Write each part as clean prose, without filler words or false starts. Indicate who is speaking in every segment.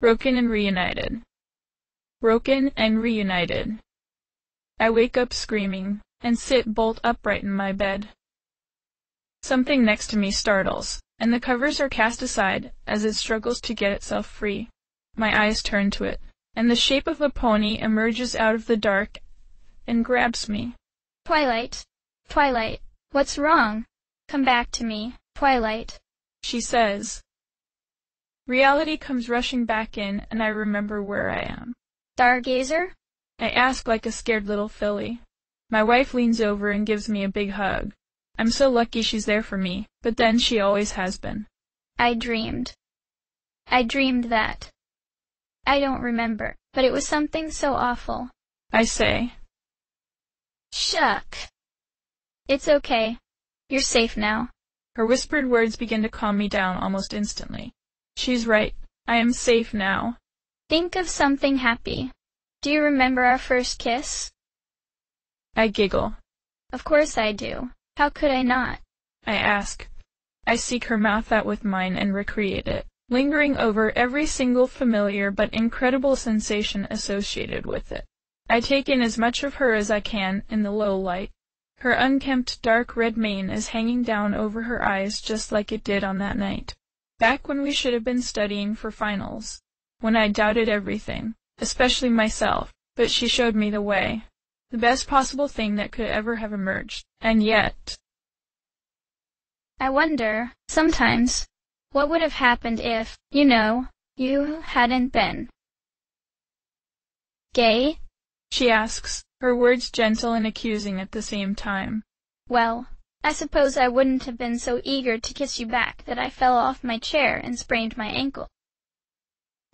Speaker 1: Broken and reunited. Broken and reunited. I wake up screaming, and sit bolt upright in my bed. Something next to me startles, and the covers are cast aside as it struggles to get itself free. My eyes turn to it, and the shape of a pony emerges out of the dark and grabs me.
Speaker 2: Twilight, Twilight, what's wrong? Come back to me, Twilight,
Speaker 1: she says. Reality comes rushing back in, and I remember where I am.
Speaker 2: Stargazer?
Speaker 1: I ask like a scared little filly. My wife leans over and gives me a big hug. I'm so lucky she's there for me, but then she always has been.
Speaker 2: I dreamed that. I don't remember, but it was something so awful.
Speaker 1: I say.
Speaker 2: Shuck. It's okay. You're safe now.
Speaker 1: Her whispered words begin to calm me down almost instantly. She's right. I am safe now.
Speaker 2: Think of something happy. Do you remember our first kiss?
Speaker 1: I giggle.
Speaker 2: Of course I do. How could I not?
Speaker 1: I ask. I seek her mouth out with mine and recreate it, lingering over every single familiar but incredible sensation associated with it. I take in as much of her as I can in the low light. Her unkempt dark red mane is hanging down over her eyes just like it did on that night. Back when we should have been studying for finals. When I doubted everything, especially myself, but she showed me the way. The best possible thing that could ever have emerged. And yet...
Speaker 2: I wonder, sometimes, what would have happened if, you hadn't been gay?
Speaker 1: She asks, her words gentle and accusing at the same time.
Speaker 2: Well, I suppose I wouldn't have been so eager to kiss you back that I fell off my chair and sprained my ankle.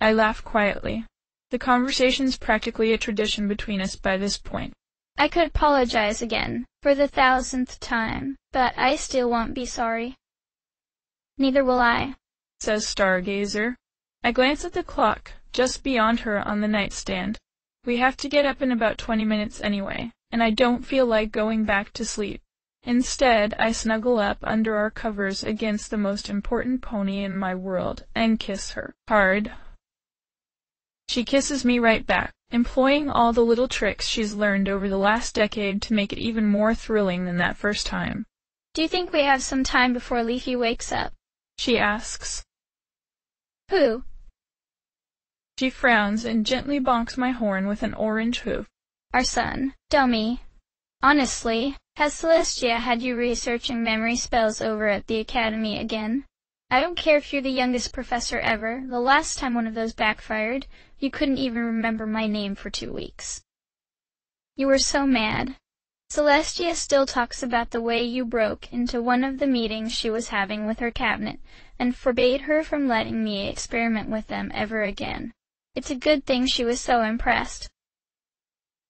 Speaker 1: I laugh quietly. The conversation's practically a tradition between us by this point.
Speaker 2: I could apologize again, for the 1000th time, but I still won't be sorry. Neither will I,
Speaker 1: says Stargazer. I glance at the clock, just beyond her on the nightstand. We have to get up in about 20 minutes anyway, and I don't feel like going back to sleep. Instead, I snuggle up under our covers against the most important pony in my world and kiss her hard. She kisses me right back, employing all the little tricks she's learned over the last decade to make it even more thrilling than that first time.
Speaker 2: Do you think we have some time before Leafy wakes up?
Speaker 1: She asks.
Speaker 2: Who?
Speaker 1: She frowns and gently bonks my horn with an orange hoof.
Speaker 2: Our son, Dummy. Honestly, has Celestia had you researching memory spells over at the Academy again? I don't care if you're the youngest professor ever. The last time one of those backfired, you couldn't even remember my name for 2 weeks. You were so mad. Celestia still talks about the way you broke into one of the meetings she was having with her cabinet and forbade her from letting me experiment with them ever again. It's a good thing she was so impressed.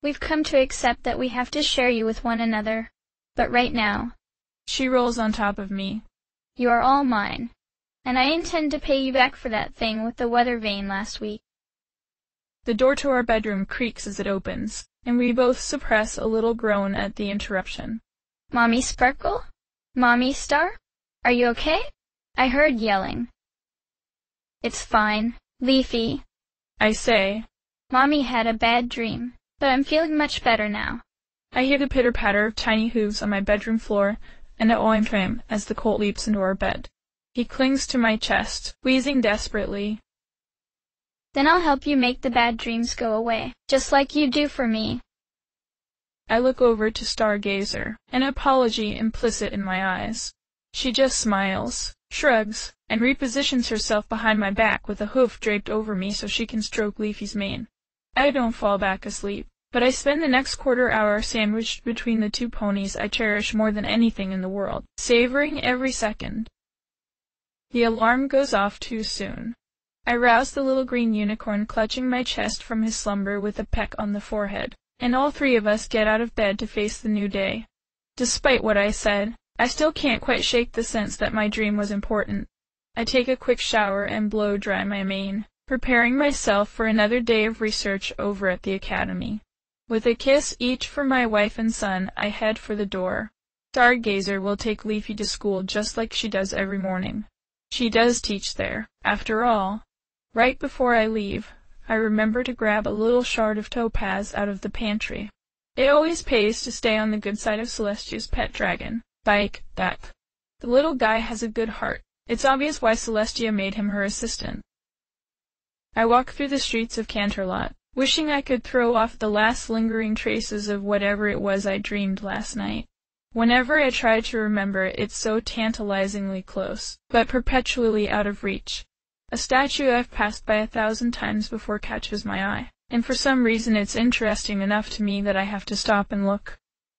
Speaker 2: We've come to accept that we have to share you with one another. But right now,
Speaker 1: she rolls on top of me.
Speaker 2: You are all mine, and I intend to pay you back for that thing with the weather vane last week.
Speaker 1: The door to our bedroom creaks as it opens, and we both suppress a little groan at the interruption.
Speaker 2: Mommy Sparkle? Mommy Star? Are you okay? I heard yelling. It's fine, Leafy,
Speaker 1: I say.
Speaker 2: Mommy had a bad dream, but I'm feeling much better now.
Speaker 1: I hear the pitter-patter of tiny hooves on my bedroom floor and a oim-trim as the colt leaps into our bed. He clings to my chest, wheezing desperately.
Speaker 2: Then I'll help you make the bad dreams go away, just like you do for me.
Speaker 1: I look over to Stargazer, an apology implicit in my eyes. She just smiles, shrugs, and repositions herself behind my back with a hoof draped over me so she can stroke Leafy's mane. I don't fall back asleep, but I spend the next quarter hour sandwiched between the two ponies I cherish more than anything in the world, savoring every second. The alarm goes off too soon. I rouse the little green unicorn clutching my chest from his slumber with a peck on the forehead, and all three of us get out of bed to face the new day. Despite what I said, I still can't quite shake the sense that my dream was important. I take a quick shower and blow dry my mane, preparing myself for another day of research over at the Academy. With a kiss each for my wife and son, I head for the door. Stargazer will take Leafy to school just like she does every morning. She does teach there, after all. Right before I leave, I remember to grab a little shard of topaz out of the pantry. It always pays to stay on the good side of Celestia's pet dragon. Like that. The little guy has a good heart. It's obvious why Celestia made him her assistant. I walk through the streets of Canterlot, wishing I could throw off the last lingering traces of whatever it was I dreamed last night. Whenever I try to remember, it's so tantalizingly close, but perpetually out of reach. A statue I've passed by 1,000 times before catches my eye, and for some reason it's interesting enough to me that I have to stop and look.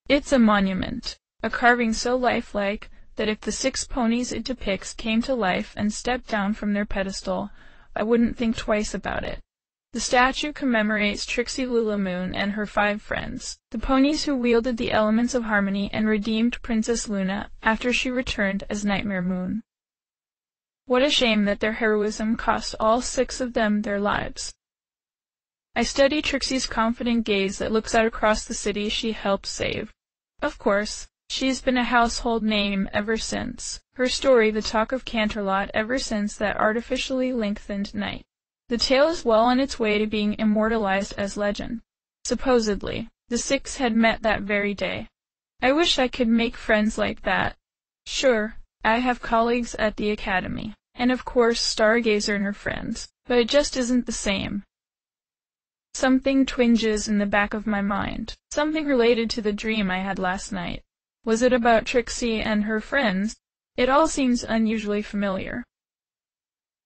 Speaker 1: It's a monument, a carving so lifelike that if the 6 ponies it depicts came to life and stepped down from their pedestal, I wouldn't think twice about it. The statue commemorates Trixie Lulamoon and her 5 friends, the ponies who wielded the elements of harmony and redeemed Princess Luna after she returned as Nightmare Moon. What a shame that their heroism cost all 6 of them their lives. I study Trixie's confident gaze that looks out across the city she helped save. Of course, she's been a household name ever since, her story the talk of Canterlot ever since that artificially lengthened night. The tale is well on its way to being immortalized as legend. Supposedly, the 6 had met that very day. I wish I could make friends like that. Sure, I have colleagues at the academy, and of course Stargazer and her friends, but it just isn't the same. Something twinges in the back of my mind, something related to the dream I had last night. Was it about Trixie and her friends? It all seems unusually familiar.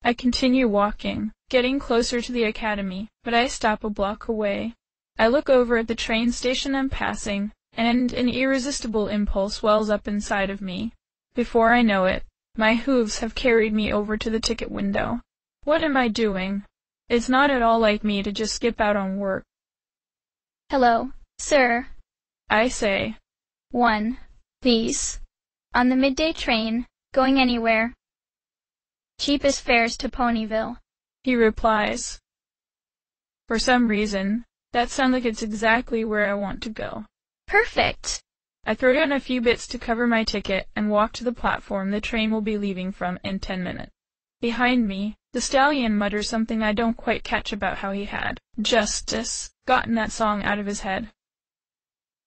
Speaker 1: I continue walking, getting closer to the academy, but I stop a block away. I look over at the train station I'm passing, and an irresistible impulse wells up inside of me. Before I know it, my hooves have carried me over to the ticket window. What am I doing? It's not at all like me to just skip out on work.
Speaker 2: Hello, sir.
Speaker 1: I say.
Speaker 2: 1, please. On the midday train, going anywhere. Cheapest fares to Ponyville.
Speaker 1: He replies. For some reason, that sounds like it's exactly where I want to go.
Speaker 2: Perfect.
Speaker 1: I throw down a few bits to cover my ticket and walk to the platform the train will be leaving from in 10 minutes. Behind me, the stallion mutters something I don't quite catch about how he had, Justice, gotten that song out of his head.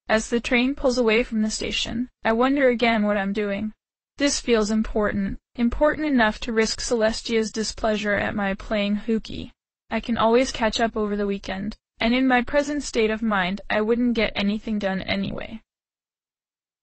Speaker 1: As the train pulls away from the station, I wonder again what I'm doing. This feels important enough to risk Celestia's displeasure at my playing hooky. I can always catch up over the weekend, and in my present state of mind, I wouldn't get anything done anyway.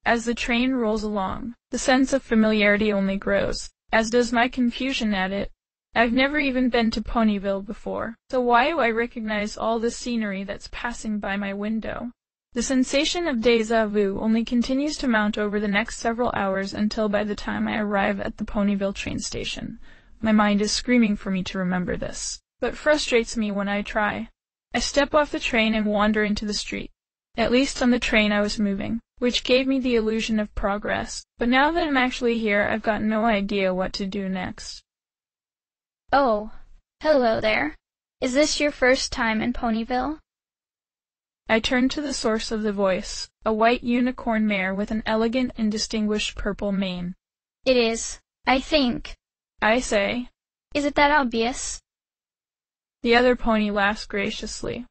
Speaker 1: As the train rolls along, the sense of familiarity only grows, as does my confusion at it. I've never even been to Ponyville before, so why do I recognize all the scenery that's passing by my window? The sensation of déjà vu only continues to mount over the next several hours until by the time I arrive at the Ponyville train station. My mind is screaming for me to remember this, but frustrates me when I try. I step off the train and wander into the street. At least on the train I was moving, which gave me the illusion of progress, but now that I'm actually here, I've got no idea what to do next.
Speaker 2: Oh, hello there. Is this your first time in Ponyville?
Speaker 1: I turn to the source of the voice, a white unicorn mare with an elegant and distinguished purple mane.
Speaker 2: It is, I think.
Speaker 1: I say.
Speaker 2: Is it that obvious?
Speaker 1: The other pony laughs graciously.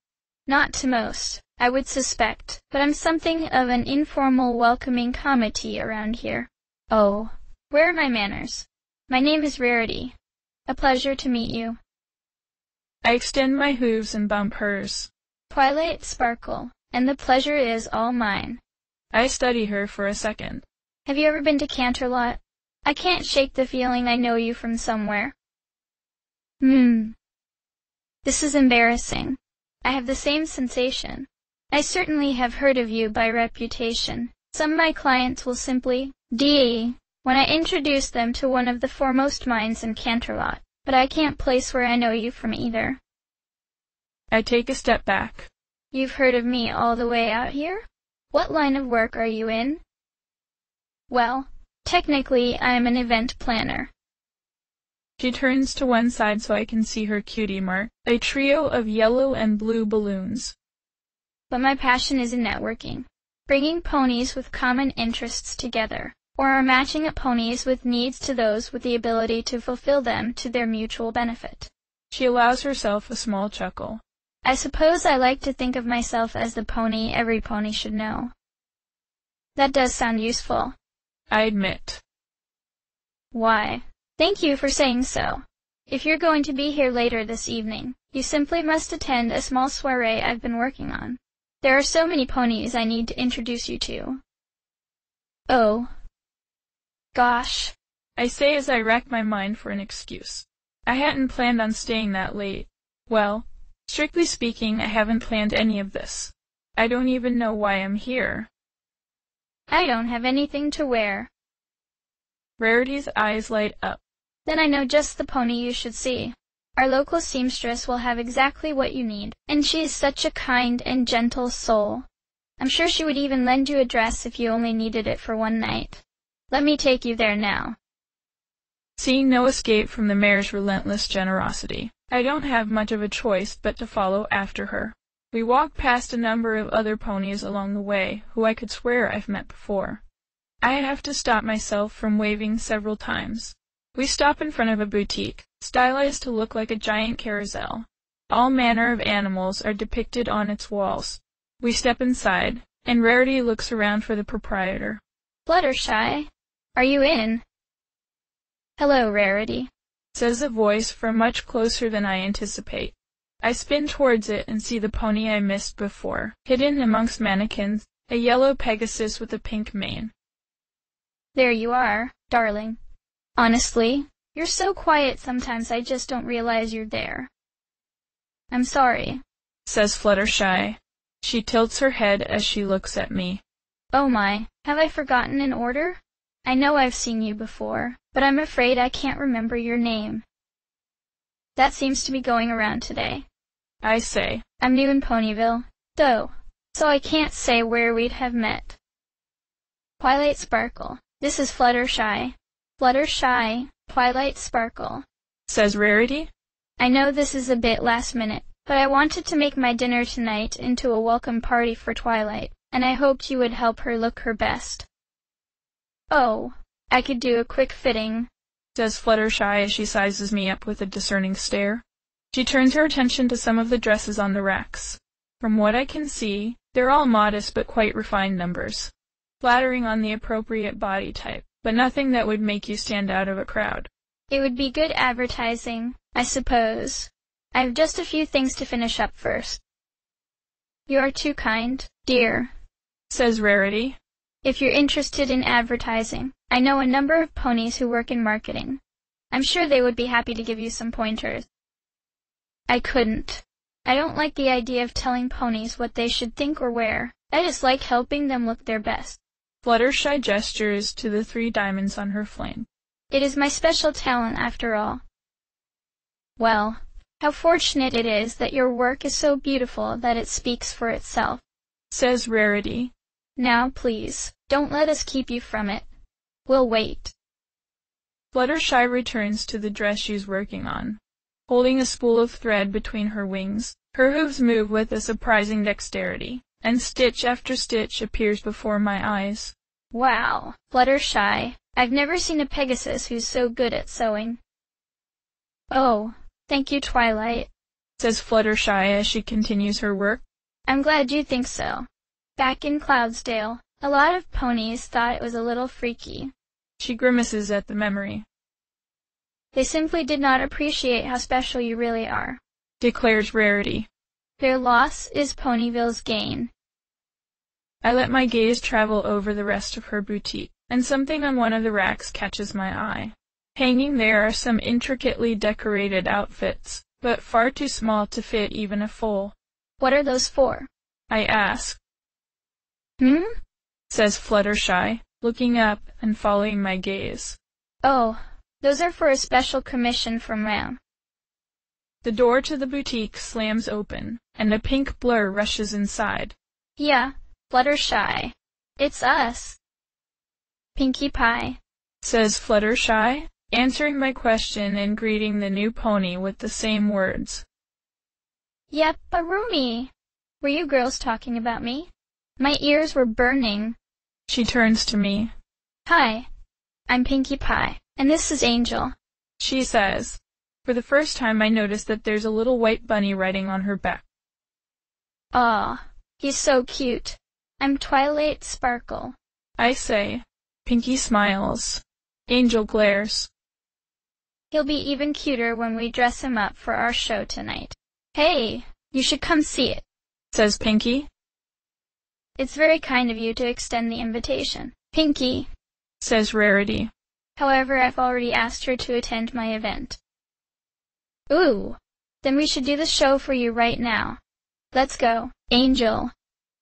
Speaker 2: Not to most, I would suspect, but I'm something of an informal welcoming committee around here. Oh, where are my manners? My name is Rarity. A pleasure to meet you.
Speaker 1: I extend my hooves and bump hers.
Speaker 2: Twilight Sparkle, and the pleasure is all mine.
Speaker 1: I study her for a second.
Speaker 2: Have you ever been to Canterlot? I can't shake the feeling I know you from somewhere. This is embarrassing. I have the same sensation. I certainly have heard of you by reputation. Some of my clients will simply D when I introduce them to one of the foremost minds in Canterlot, but I can't place where I know you from either.
Speaker 1: I take a step back.
Speaker 2: You've heard of me all the way out here? What line of work are you in? Well, technically I'm an event planner.
Speaker 1: She turns to one side so I can see her cutie mark, a trio of yellow and blue balloons.
Speaker 2: But my passion is in networking, bringing ponies with common interests together, or matching up ponies with needs to those with the ability to fulfill them to their mutual benefit.
Speaker 1: She allows herself a small chuckle.
Speaker 2: I suppose I like to think of myself as the pony every pony should know. That does sound useful.
Speaker 1: I admit.
Speaker 2: Why, thank you for saying so. If you're going to be here later this evening, you simply must attend a small soiree I've been working on. There are so many ponies I need to introduce you to. Oh. Gosh.
Speaker 1: I say as I rack my mind for an excuse. I hadn't planned on staying that late. Well, strictly speaking, I haven't planned any of this. I don't even know why I'm here.
Speaker 2: I don't have anything to wear.
Speaker 1: Rarity's eyes light up.
Speaker 2: Then I know just the pony you should see. Our local seamstress will have exactly what you need, and she is such a kind and gentle soul. I'm sure she would even lend you a dress if you only needed it for one night. Let me take you there now.
Speaker 1: Seeing no escape from the mare's relentless generosity, I don't have much of a choice but to follow after her. We walk past a number of other ponies along the way who I could swear I've met before. I have to stop myself from waving several times. We stop in front of a boutique, stylized to look like a giant carousel. All manner of animals are depicted on its walls. We step inside, and Rarity looks around for the proprietor.
Speaker 2: Fluttershy, are you in? Hello, Rarity,
Speaker 1: says a voice from much closer than I anticipate. I spin towards it and see the pony I missed before, hidden amongst mannequins, a yellow Pegasus with a pink mane.
Speaker 2: There you are, darling. Honestly, you're so quiet sometimes I just don't realize you're there. I'm sorry,
Speaker 1: says Fluttershy. She tilts her head as she looks at me.
Speaker 2: Oh my, have I forgotten an order? I know I've seen you before, but I'm afraid I can't remember your name. That seems to be going around today.
Speaker 1: I say.
Speaker 2: I'm new in Ponyville, though, so I can't say where we'd have met. Twilight Sparkle, this is Fluttershy. Fluttershy, Twilight Sparkle,
Speaker 1: says Rarity.
Speaker 2: I know this is a bit last minute, but I wanted to make my dinner tonight into a welcome party for Twilight, and I hoped you would help her look her best. Oh, I could do a quick fitting,
Speaker 1: says Fluttershy as she sizes me up with a discerning stare. She turns her attention to some of the dresses on the racks. From what I can see, they're all modest but quite refined numbers, flattering on the appropriate body type, but nothing that would make you stand out of a crowd.
Speaker 2: It would be good advertising, I suppose. I have just a few things to finish up first. You are too kind, dear,
Speaker 1: says Rarity.
Speaker 2: If you're interested in advertising, I know a number of ponies who work in marketing. I'm sure they would be happy to give you some pointers. I couldn't. I don't like the idea of telling ponies what they should think or wear. I just like helping them look their best.
Speaker 1: Fluttershy gestures to the 3 diamonds on her flank.
Speaker 2: It is my special talent, after all. Well, how fortunate it is that your work is so beautiful that it speaks for itself,
Speaker 1: says Rarity.
Speaker 2: Now, please, don't let us keep you from it. We'll wait.
Speaker 1: Fluttershy returns to the dress she's working on. Holding a spool of thread between her wings, her hooves move with a surprising dexterity, and stitch after stitch appears before my eyes.
Speaker 2: Wow, Fluttershy, I've never seen a Pegasus who's so good at sewing. Oh, thank you, Twilight,
Speaker 1: says Fluttershy as she continues her work.
Speaker 2: I'm glad you think so. Back in Cloudsdale, a lot of ponies thought it was a little freaky.
Speaker 1: She grimaces at the memory.
Speaker 2: They simply did not appreciate how special you really are,
Speaker 1: declares Rarity.
Speaker 2: Their loss is Ponyville's gain.
Speaker 1: I let my gaze travel over the rest of her boutique, and something on one of the racks catches my eye. Hanging there are some intricately decorated outfits, but far too small to fit even a foal.
Speaker 2: What are those for?
Speaker 1: I ask.
Speaker 2: Says
Speaker 1: Fluttershy, looking up and following my gaze.
Speaker 2: Oh, those are for a special commission from Ram.
Speaker 1: The door to the boutique slams open, and a pink blur rushes inside.
Speaker 2: Yeah, Fluttershy. It's us. Pinkie Pie,
Speaker 1: says Fluttershy, answering my question and greeting the new pony with the same words.
Speaker 2: Yep, Arumi. Were you girls talking about me? My ears were burning.
Speaker 1: She turns to me.
Speaker 2: Hi, I'm Pinkie Pie, and this is Angel,
Speaker 1: she says. For the first time I notice that there's a little white bunny riding on her back.
Speaker 2: Aw, he's so cute. I'm Twilight Sparkle,
Speaker 1: I say. Pinkie smiles. Angel glares.
Speaker 2: He'll be even cuter when we dress him up for our show tonight. Hey, you should come see it,
Speaker 1: says Pinkie.
Speaker 2: It's very kind of you to extend the invitation, Pinkie,
Speaker 1: says Rarity.
Speaker 2: However, I've already asked her to attend my event. Ooh, then we should do the show for you right now. Let's go, Angel.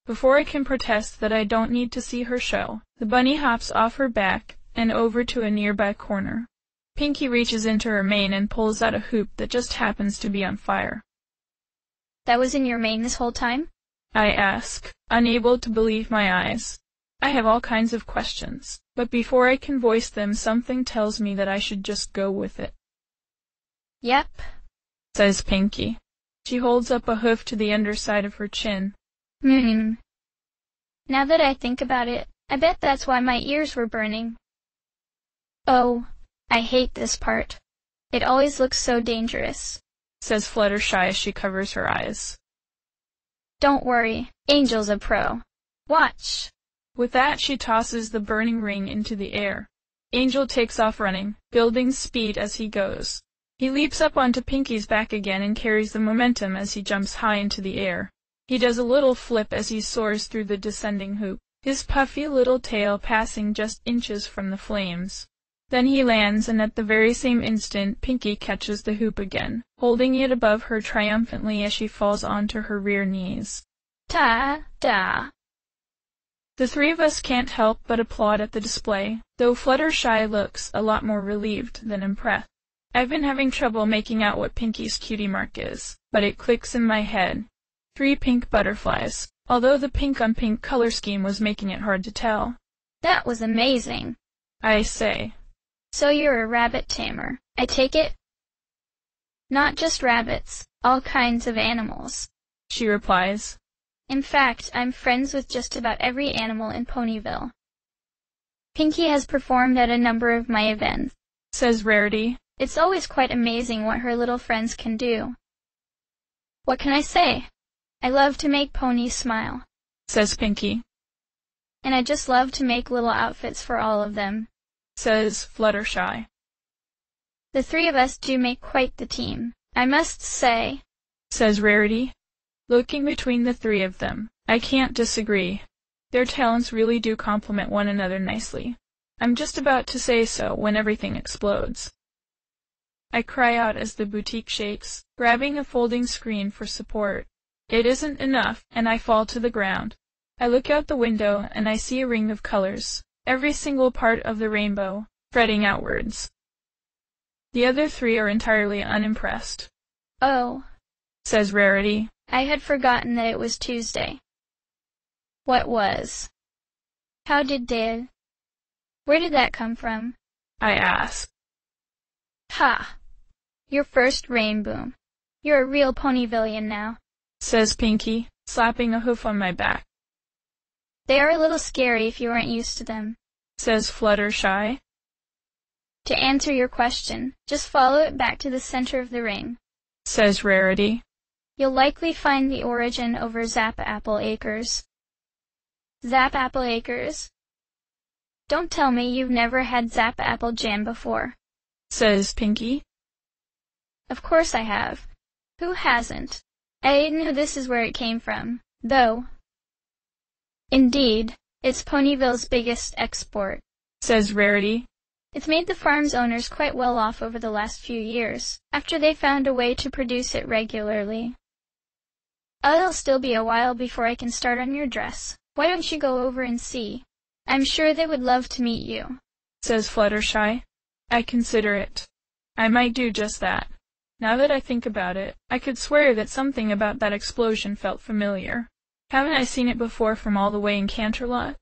Speaker 1: Before I can protest that I don't need to see her show, the bunny hops off her back and over to a nearby corner. Pinkie reaches into her mane and pulls out a hoop that just happens to be on fire.
Speaker 2: That was in your mane this whole time?
Speaker 1: I ask, unable to believe my eyes. I have all kinds of questions, but before I can voice them, something tells me that I should just go with it.
Speaker 2: Yep,
Speaker 1: says Pinkie. She holds up a hoof to the underside of her chin.
Speaker 2: Now that I think about it, I bet that's why my ears were burning. Oh, I hate this part. It always looks so dangerous,
Speaker 1: says Fluttershy as she covers her eyes.
Speaker 2: Don't worry, Angel's a pro. Watch.
Speaker 1: With that, she tosses the burning ring into the air. Angel takes off running, building speed as he goes. He leaps up onto Pinkie's back again and carries the momentum as he jumps high into the air. He does a little flip as he soars through the descending hoop, his puffy little tail passing just inches from the flames. Then he lands, and at the very same instant, Pinkie catches the hoop again, holding it above her triumphantly as she falls onto her rear knees.
Speaker 2: Ta-da!
Speaker 1: The three of us can't help but applaud at the display, though Fluttershy looks a lot more relieved than impressed. I've been having trouble making out what Pinkie's cutie mark is, but it clicks in my head. 3 pink butterflies, although the pink-on-pink color scheme was making it hard to tell.
Speaker 2: That was amazing,
Speaker 1: I say.
Speaker 2: So you're a rabbit tamer, I take it? Not just rabbits, all kinds of animals,
Speaker 1: she replies.
Speaker 2: In fact, I'm friends with just about every animal in Ponyville. Pinkie has performed at a number of my events,
Speaker 1: says Rarity.
Speaker 2: It's always quite amazing what her little friends can do. What can I say? I love to make ponies smile,
Speaker 1: says Pinkie.
Speaker 2: And I just love to make little outfits for all of them,
Speaker 1: says Fluttershy.
Speaker 2: The three of us do make quite the team, I must say,
Speaker 1: says Rarity. Looking between the three of them, I can't disagree. Their talents really do complement one another nicely. I'm just about to say so when everything explodes. I cry out as the boutique shakes, grabbing a folding screen for support. It isn't enough, and I fall to the ground. I look out the window, and I see a ring of colors, every single part of the rainbow, spreading outwards. The other three are entirely unimpressed.
Speaker 2: Oh,
Speaker 1: says Rarity.
Speaker 2: I had forgotten that it was Tuesday. What was? How did they? Where did that come from?
Speaker 1: I ask.
Speaker 2: Ha! Your first rainboom. You're a real Ponyvillian now,
Speaker 1: says Pinkie, slapping a hoof on my back.
Speaker 2: They are a little scary if you aren't used to them,
Speaker 1: says Fluttershy.
Speaker 2: To answer your question, just follow it back to the center of the ring,
Speaker 1: says Rarity.
Speaker 2: You'll likely find the origin over Zap Apple Acres. Zap Apple Acres? Don't tell me you've never had Zap Apple Jam before,
Speaker 1: says Pinkie.
Speaker 2: Of course I have. Who hasn't? I knew this is where it came from, though. Indeed, it's Ponyville's biggest export, says
Speaker 1: Rarity.
Speaker 2: It's made the farm's owners quite well off over the last few years, after they found a way to produce it regularly. It'll still be a while before I can start on your dress. Why don't you go over and see? I'm sure they would love to meet you,
Speaker 1: says Fluttershy. I consider it. I might do just that. Now that I think about it, I could swear that something about that explosion felt familiar. Haven't I seen it before from all the way in Canterlot?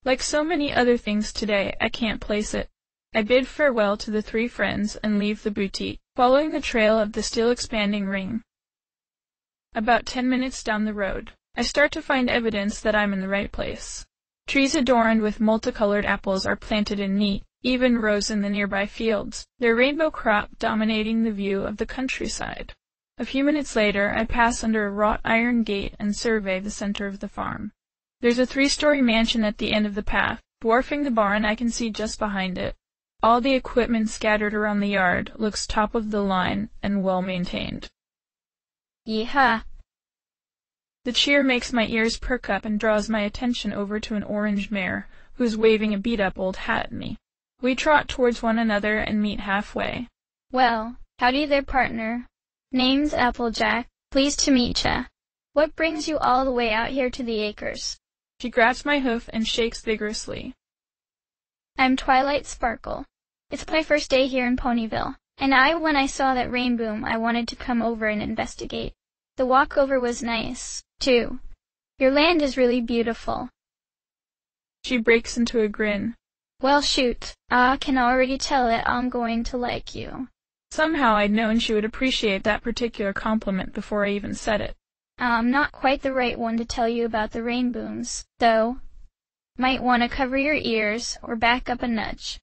Speaker 1: Like so many other things today, I can't place it. I bid farewell to the three friends and leave the boutique, following the trail of the still expanding ring. About 10 minutes down the road, I start to find evidence that I'm in the right place. Trees adorned with multicolored apples are planted in neat, even rose in the nearby fields, their rainbow crop dominating the view of the countryside. A few minutes later, I pass under a wrought iron gate and survey the center of the farm. There's a 3-story mansion at the end of the path, dwarfing the barn I can see just behind it. All the equipment scattered around the yard looks top of the line and well maintained.
Speaker 2: Yeehaw!
Speaker 1: The cheer makes my ears perk up and draws my attention over to an orange mare, who's waving a beat-up old hat at me. We trot towards one another and meet halfway.
Speaker 2: Well, howdy there, partner. Name's Applejack. Pleased to meet ya. What brings you all the way out here to the acres?
Speaker 1: She grabs my hoof and shakes vigorously.
Speaker 2: I'm Twilight Sparkle. It's my first day here in Ponyville, and when I saw that rainboom, I wanted to come over and investigate. The walkover was nice, too. Your land is really beautiful.
Speaker 1: She breaks into a grin.
Speaker 2: Well, shoot. I can already tell that I'm going to like you.
Speaker 1: Somehow I'd known she would appreciate that particular compliment before I even said it.
Speaker 2: I'm not quite the right one to tell you about the rainbooms, though. Might want to cover your ears or back up a nudge.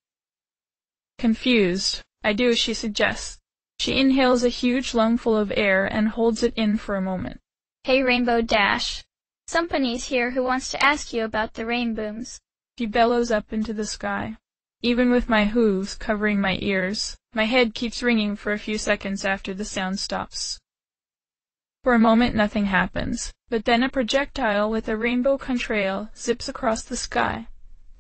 Speaker 1: Confused, I do as she suggests. She inhales a huge lungful of air and holds it in for a moment.
Speaker 2: Hey, Rainbow Dash. Somebody's here who wants to ask you about the rainbooms.
Speaker 1: She bellows up into the sky. Even with my hooves covering my ears, my head keeps ringing for a few seconds after the sound stops. For a moment nothing happens, but then a projectile with a rainbow contrail zips across the sky,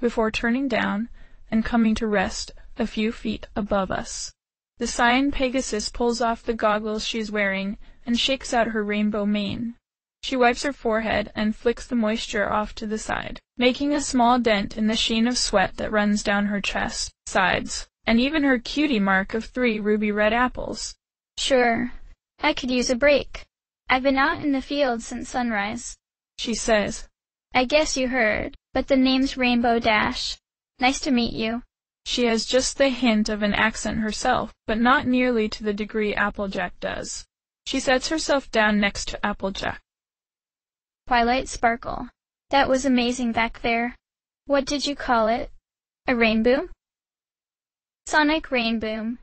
Speaker 1: before turning down and coming to rest a few feet above us. The Cyan Pegasus pulls off the goggles she's wearing and shakes out her rainbow mane. She wipes her forehead and flicks the moisture off to the side, making a small dent in the sheen of sweat that runs down her chest, sides, and even her cutie mark of 3 ruby-red apples.
Speaker 2: Sure, I could use a break. I've been out in the field since sunrise,
Speaker 1: she says.
Speaker 2: I guess you heard, but the name's Rainbow Dash. Nice to meet you.
Speaker 1: She has just the hint of an accent herself, but not nearly to the degree Applejack does. She sets herself down next to Applejack.
Speaker 2: Twilight Sparkle. That was amazing back there. What did you call it? A rainboom? Sonic Rainboom.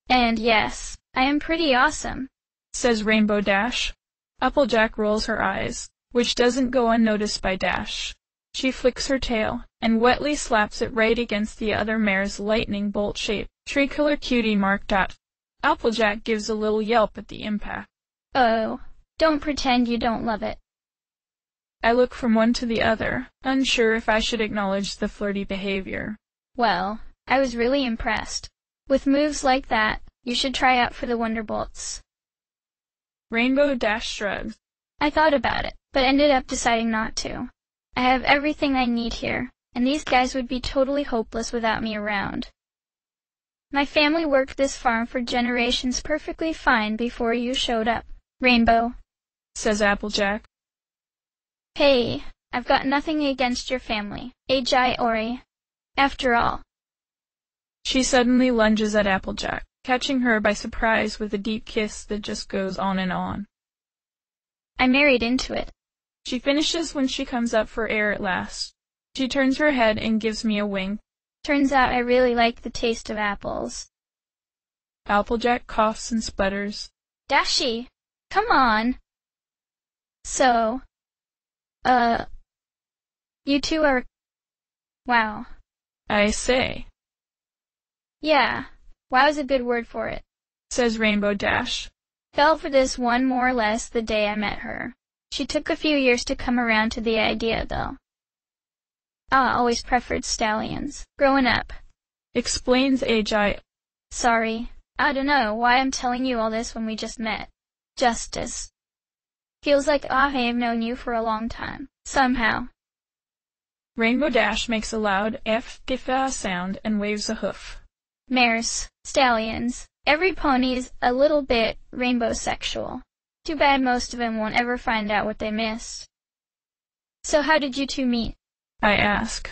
Speaker 2: And yes, I am pretty awesome,
Speaker 1: says Rainbow Dash. Applejack rolls her eyes, which doesn't go unnoticed by Dash. She flicks her tail, and wetly slaps it right against the other mare's lightning bolt-shaped, tricolor cutie mark. Applejack gives a little yelp at the impact.
Speaker 2: Oh, don't pretend you don't love it.
Speaker 1: I look from one to the other, unsure if I should acknowledge the flirty behavior.
Speaker 2: Well, I was really impressed. With moves like that, you should try out for the Wonderbolts.
Speaker 1: Rainbow Dash shrugs.
Speaker 2: I thought about it, but ended up deciding not to. I have everything I need here, and these guys would be totally hopeless without me around. My family worked this farm for generations perfectly fine before you showed up, Rainbow, says Applejack. Hey, I've got nothing against your family, Agi Ori. After all. She suddenly lunges at Applejack, catching her by surprise with a deep kiss that just goes on and on. I married into it. She finishes when she comes up for air at last. She turns her head and gives me a wink. Turns out I really like the taste of apples. Applejack coughs and sputters. Dashi, come on. So, you two are... Wow. I say. Yeah, wow's a good word for it, says Rainbow Dash. Fell for this one more or less the day I met her. She took a few years to come around to the idea, though. I always preferred stallions, growing up, explains Agi. Sorry, I don't know why I'm telling you all this when we just met. Justice. Feels like I have known you for a long time, somehow. Rainbow Dash makes a loud F-diffa sound and waves a hoof. Mares, stallions, every pony's a little bit rainbow-sexual. Too bad most of them won't ever find out what they missed. So how did you two meet? I ask.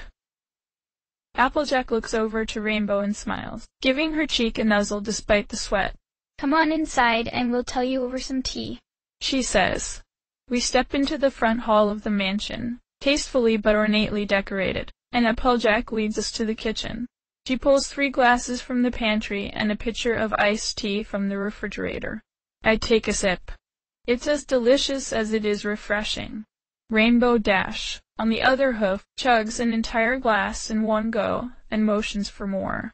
Speaker 2: Applejack looks over to Rainbow and smiles, giving her cheek a nuzzle despite the sweat. Come on inside and we'll tell you over some tea, she says. We step into the front hall of the mansion, tastefully but ornately decorated, and Applejack leads us to the kitchen.
Speaker 1: She pulls 3 glasses from the pantry and a pitcher of iced tea from the refrigerator. I take a sip. It's as delicious as it is refreshing. Rainbow Dash, on the other hoof, chugs an entire glass in one go and motions for more.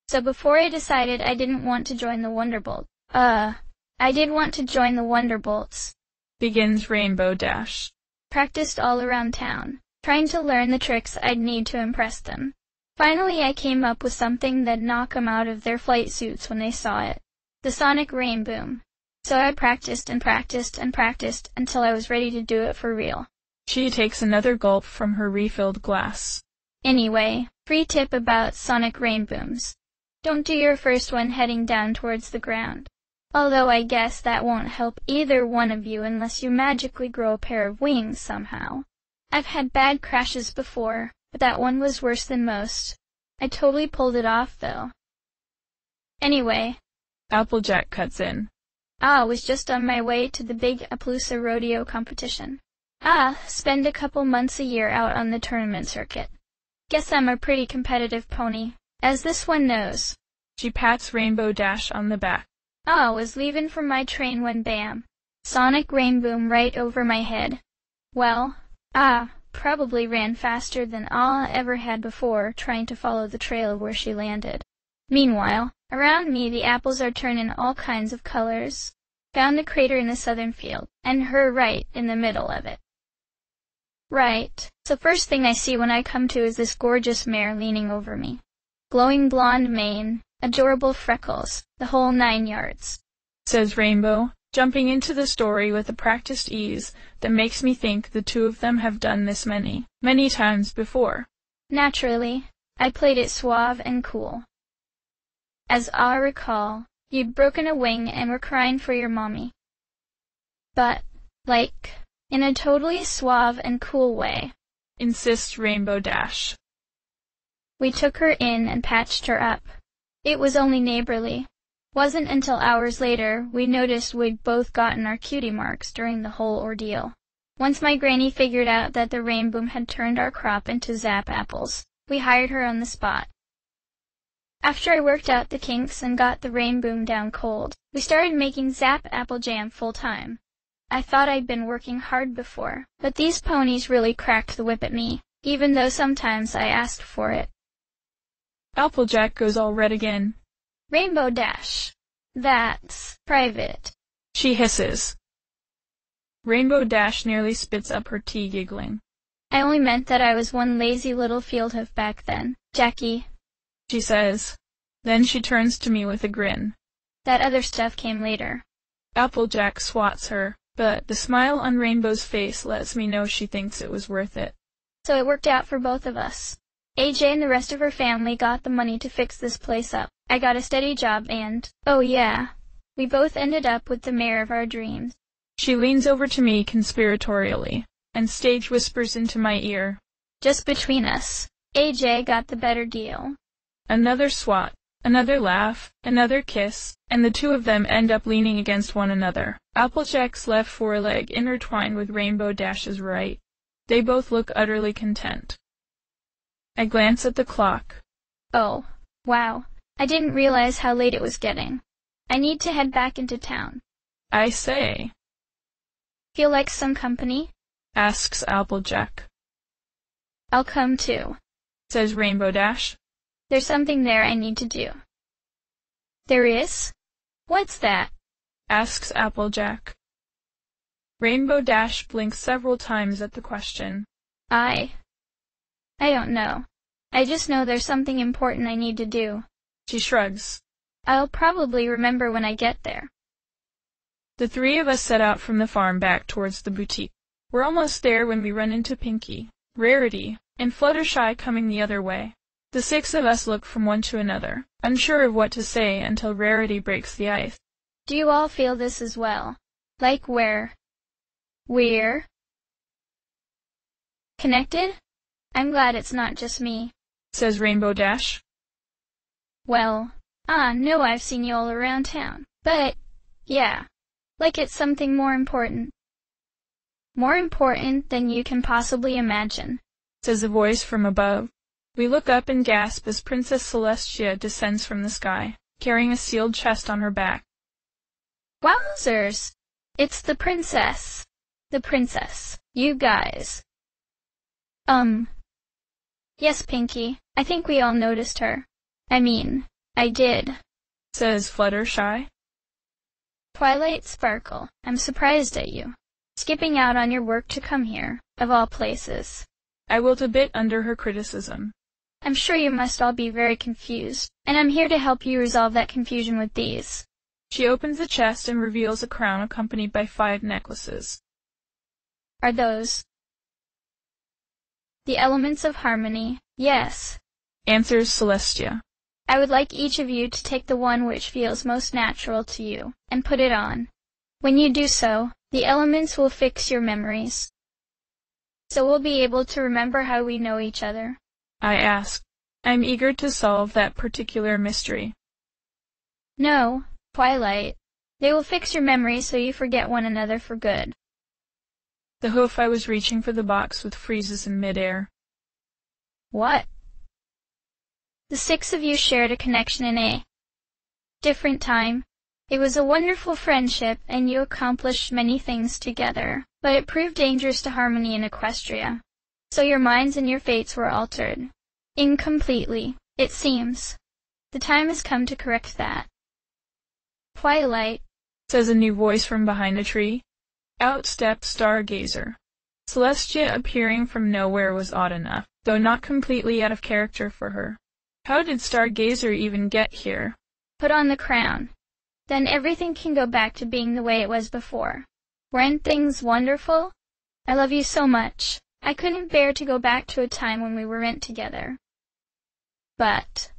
Speaker 2: So before I decided I didn't want to join the Wonderbolts, I did want to join the Wonderbolts,
Speaker 1: begins Rainbow Dash.
Speaker 2: Practiced all around town, trying to learn the tricks I'd need to impress them. Finally I came up with something that'd knock 'em out of their flight suits when they saw it. The sonic rain boom. So I practiced and practiced and practiced until I was ready to do it for real.
Speaker 1: She takes another gulp from her refilled glass.
Speaker 2: Anyway, free tip about sonic rain booms. Don't do your first one heading down towards the ground. Although I guess that won't help either one of you unless you magically grow a pair of wings somehow. I've had bad crashes before, but that one was worse than most. I totally pulled it off though. Anyway,
Speaker 1: Applejack cuts in.
Speaker 2: I was just on my way to the big Appaloosa rodeo competition. Spend a couple months a year out on the tournament circuit. Guess I'm a pretty competitive pony, as this one knows.
Speaker 1: She pats Rainbow Dash on the back.
Speaker 2: Was leaving for my train when bam, sonic rain boom right over my head. Well, probably ran faster than all I ever had before trying to follow the trail where she landed. Meanwhile, around me the apples are turning all kinds of colors. Found a crater in the southern field, and her right in the middle of it. Right, so first thing I see when I come to is this gorgeous mare leaning over me. Glowing blonde mane, adorable freckles, the whole 9 yards.
Speaker 1: Says Rainbow, jumping into the story with a practiced ease that makes me think the two of them have done this many, many times before.
Speaker 2: Naturally, I played it suave and cool. As I recall, you'd broken a wing and were crying for your mommy. But, like, in a totally suave and cool way,
Speaker 1: insists Rainbow Dash.
Speaker 2: We took her in and patched her up. It was only neighborly. Wasn't until hours later we noticed we'd both gotten our cutie marks during the whole ordeal. Once my granny figured out that the rain boom had turned our crop into zap apples, we hired her on the spot. After I worked out the kinks and got the rain boom down cold, we started making zap apple jam full-time. I thought I'd been working hard before, but these ponies really cracked the whip at me, even though sometimes I asked for it.
Speaker 1: Applejack goes all red again.
Speaker 2: Rainbow Dash. That's private,
Speaker 1: she hisses. Rainbow Dash nearly spits up her tea, giggling.
Speaker 2: I only meant that I was one lazy little field hoof back then, Jackie,
Speaker 1: she says. Then she turns to me with a grin.
Speaker 2: That other stuff came later.
Speaker 1: Applejack swats her, but the smile on Rainbow's face lets me know she thinks it was worth it.
Speaker 2: So it worked out for both of us. AJ and the rest of her family got the money to fix this place up. I got a steady job and, oh yeah, we both ended up with the mare of our dreams.
Speaker 1: She leans over to me conspiratorially, and stage whispers into my ear.
Speaker 2: Just between us, AJ got the better deal.
Speaker 1: Another swat, another laugh, another kiss, and the two of them end up leaning against one another, Applejack's left foreleg intertwined with Rainbow Dash's right. They both look utterly content. I glance at the clock.
Speaker 2: Oh, wow. I didn't realize how late it was getting. I need to head back into town.
Speaker 1: I say.
Speaker 2: Feel like some company?
Speaker 1: Asks Applejack.
Speaker 2: I'll come too,
Speaker 1: says Rainbow Dash.
Speaker 2: There's something there I need to do. There is? What's that?
Speaker 1: Asks Applejack. Rainbow Dash blinks several times at the question.
Speaker 2: I don't know. I just know there's something important I need to do.
Speaker 1: She shrugs.
Speaker 2: I'll probably remember when I get there.
Speaker 1: The three of us set out from the farm back towards the boutique. We're almost there when we run into Pinky, Rarity, and Fluttershy coming the other way. The 6 of us look from one to another, unsure of what to say until Rarity breaks the ice.
Speaker 2: Do you all feel this as well? Like we're connected? I'm glad it's not just me,
Speaker 1: says Rainbow Dash.
Speaker 2: Well, no, I've seen you all around town. But, yeah, like it's something more important. More important than you can possibly imagine,
Speaker 1: says a voice from above. We look up and gasp as Princess Celestia descends from the sky, carrying a sealed chest on her back.
Speaker 2: Wowzers! It's the princess. The princess. You guys. Yes, Pinky, I think we all noticed her. I did,
Speaker 1: says Fluttershy.
Speaker 2: Twilight Sparkle, I'm surprised at you. Skipping out on your work to come here, of all places.
Speaker 1: I wilt a bit under her criticism.
Speaker 2: I'm sure you must all be very confused, and I'm here to help you resolve that confusion with these.
Speaker 1: She opens the chest and reveals a crown accompanied by 5 necklaces.
Speaker 2: Are those the elements of harmony? Yes,
Speaker 1: answers Celestia.
Speaker 2: I would like each of you to take the one which feels most natural to you, and put it on. When you do so, the elements will fix your memories. So we'll be able to remember how we know each other.
Speaker 1: I ask. I'm eager to solve that particular mystery.
Speaker 2: No, Twilight. They will fix your memories so you forget one another for good.
Speaker 1: The hoof I was reaching for the box with freezes in midair.
Speaker 2: What? The 6 of you shared a connection in a different time. It was a wonderful friendship, and you accomplished many things together, but it proved dangerous to harmony in Equestria. So your minds and your fates were altered. Incompletely, it seems. The time has come to correct that. Twilight,
Speaker 1: says a new voice from behind a tree. Out steps Stargazer. Celestia appearing from nowhere was odd enough, though not completely out of character for her. How did Stargazer even get here?
Speaker 2: Put on the crown. Then everything can go back to being the way it was before. Weren't things wonderful? I love you so much. I couldn't bear to go back to a time when we weren't together. But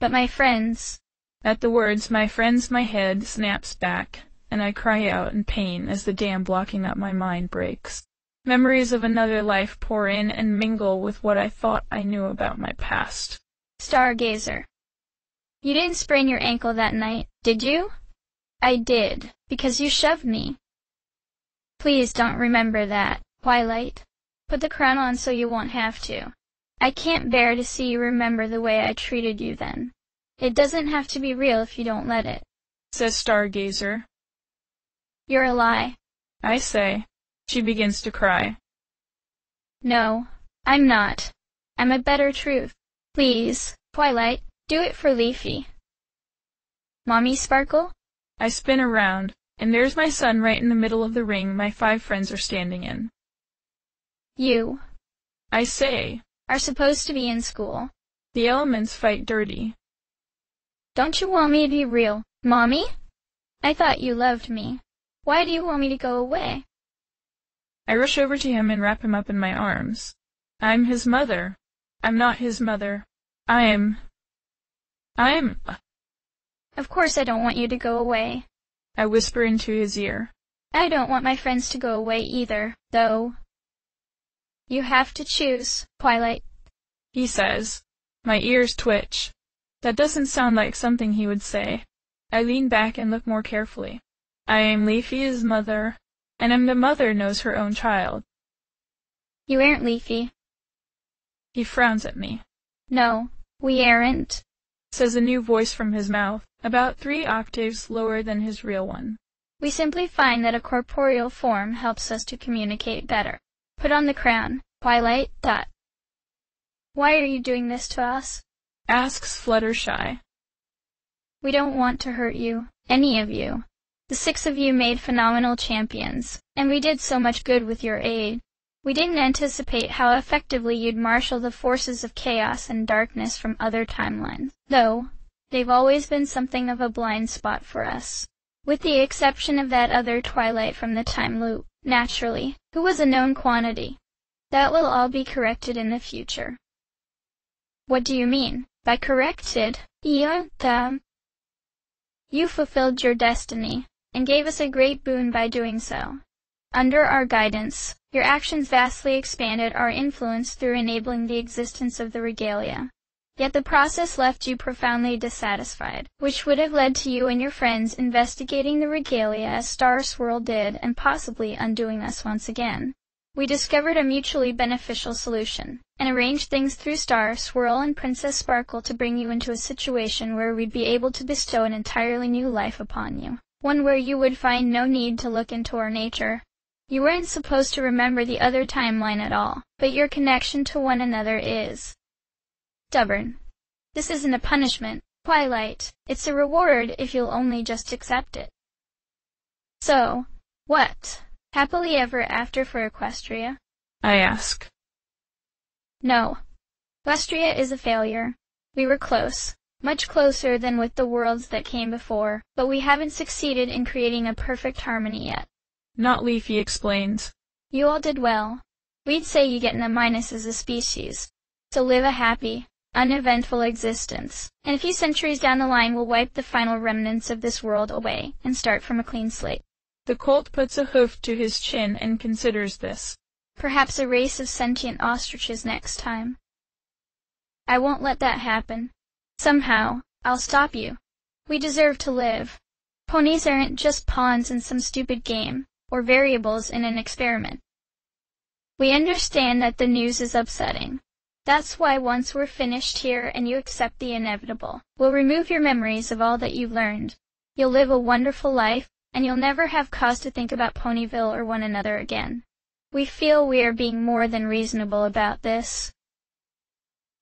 Speaker 2: my friends.
Speaker 1: At the words, my friends, my head snaps back, and I cry out in pain as the dam blocking up my mind breaks. Memories of another life pour in and mingle with what I thought I knew about my past.
Speaker 2: Stargazer. You didn't sprain your ankle that night, did you? I did, because you shoved me. Please don't remember that, Twilight. Put the crown on so you won't have to. I can't bear to see you remember the way I treated you then. It doesn't have to be real if you don't let it,
Speaker 1: says Stargazer.
Speaker 2: You're a lie,
Speaker 1: I say. She begins to cry.
Speaker 2: No, I'm not. I'm a better truth. Please, Twilight, do it for Leafy. Mommy Sparkle?
Speaker 1: I spin around, and there's my son right in the middle of the ring my 5 friends are standing in.
Speaker 2: You,
Speaker 1: I say,
Speaker 2: are supposed to be in school.
Speaker 1: The elements fight dirty.
Speaker 2: Don't you want me to be real, Mommy? I thought you loved me. Why do you want me to go away?
Speaker 1: I rush over to him and wrap him up in my arms. I'm his mother. I'm not his mother. I'm...
Speaker 2: Of course I don't want you to go away,
Speaker 1: I whisper into his ear.
Speaker 2: I don't want my friends to go away either, though. You have to choose, Twilight,
Speaker 1: he says. My ears twitch. That doesn't sound like something he would say. I lean back and look more carefully. I am Leafy's mother, and the mother knows her own child.
Speaker 2: You aren't Leafy.
Speaker 1: He frowns at me.
Speaker 2: No, we aren't,
Speaker 1: says a new voice from his mouth, about 3 octaves lower than his real one.
Speaker 2: We simply find that a corporeal form helps us to communicate better. Put on the crown, Twilight. Why are you doing this to us?
Speaker 1: Asks Fluttershy.
Speaker 2: We don't want to hurt you, any of you. The 6 of you made phenomenal champions, and we did so much good with your aid. We didn't anticipate how effectively you'd marshal the forces of chaos and darkness from other timelines, though they've always been something of a blind spot for us. With the exception of that other Twilight from the time loop, naturally, who was a known quantity. That will all be corrected in the future. What do you mean by corrected? You fulfilled your destiny, and gave us a great boon by doing so. Under our guidance, your actions vastly expanded our influence through enabling the existence of the regalia. Yet the process left you profoundly dissatisfied, which would have led to you and your friends investigating the regalia as Star Swirl did and possibly undoing us once again. We discovered a mutually beneficial solution, and arranged things through Star, Swirl, and Princess Sparkle to bring you into a situation where we'd be able to bestow an entirely new life upon you. One where you would find no need to look into our nature. You weren't supposed to remember the other timeline at all, but your connection to one another is. Stubborn. This isn't a punishment, Twilight. It's a reward if you'll only just accept it. So, what? Happily ever after for Equestria?
Speaker 1: I ask.
Speaker 2: No. Equestria is a failure. We were close. Much closer than with the worlds that came before, but we haven't succeeded in creating a perfect harmony yet.
Speaker 1: Not Leafy explains.
Speaker 2: You all did well. We'd say you get an A- as a species. So live a happy, uneventful existence, and a few centuries down the line we'll wipe the final remnants of this world away and start from a clean slate.
Speaker 1: The colt puts a hoof to his chin and considers this.
Speaker 2: Perhaps a race of sentient ostriches next time. I won't let that happen. Somehow, I'll stop you. We deserve to live. Ponies aren't just pawns in some stupid game, or variables in an experiment. We understand that the news is upsetting. That's why once we're finished here and you accept the inevitable, we'll remove your memories of all that you've learned. You'll live a wonderful life, and you'll never have cause to think about Ponyville or one another again. We feel we are being more than reasonable about this.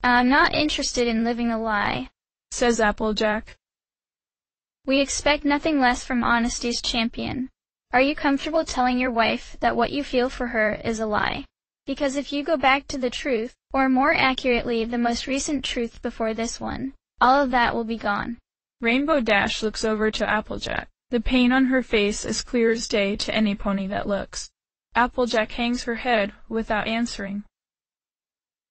Speaker 2: I'm not interested in living a lie,
Speaker 1: says Applejack.
Speaker 2: We expect nothing less from honesty's champion. Are you comfortable telling your wife that what you feel for her is a lie? Because if you go back to the truth, or more accurately, the most recent truth before this one, all of that will be gone.
Speaker 1: Rainbow Dash looks over to Applejack, the pain on her face as clear as day to any pony that looks. Applejack hangs her head without answering.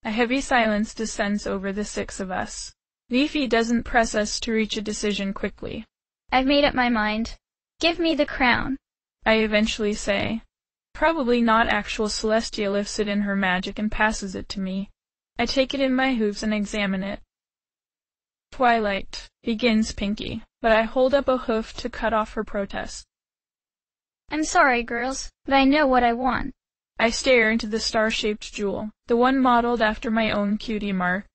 Speaker 1: A heavy silence descends over the six of us. Leafy doesn't press us to reach a decision quickly.
Speaker 2: I've made up my mind. Give me the crown,
Speaker 1: I eventually say. Probably not. Actual Celestia lifts it in her magic and passes it to me. I take it in my hooves and examine it. Twilight, begins Pinky, but I hold up a hoof to cut off her protest.
Speaker 2: I'm sorry, girls, but I know what I want.
Speaker 1: I stare into the star-shaped jewel, the one modeled after my own cutie mark.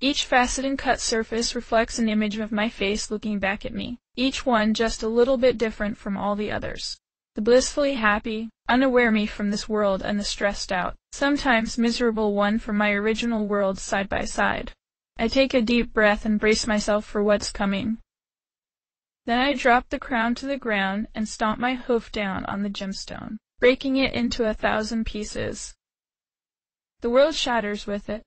Speaker 1: Each facet and cut surface reflects an image of my face looking back at me, each one just a little bit different from all the others. The blissfully happy, unaware me from this world and the stressed out, sometimes miserable one from my original world side by side. I take a deep breath and brace myself for what's coming. Then I drop the crown to the ground and stomp my hoof down on the gemstone, breaking it into 1,000 pieces. The world shatters with it.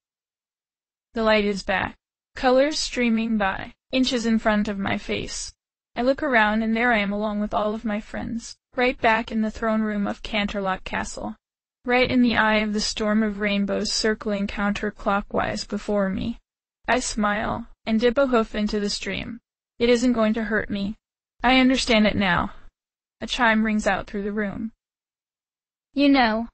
Speaker 1: The light is back, colors streaming by, inches in front of my face. I look around and there I am along with all of my friends, right back in the throne room of Canterlot Castle, right in the eye of the storm of rainbows circling counterclockwise before me. I smile and dip a hoof into the stream. It isn't going to hurt me. I understand it now. A chime rings out through the room.
Speaker 2: You know,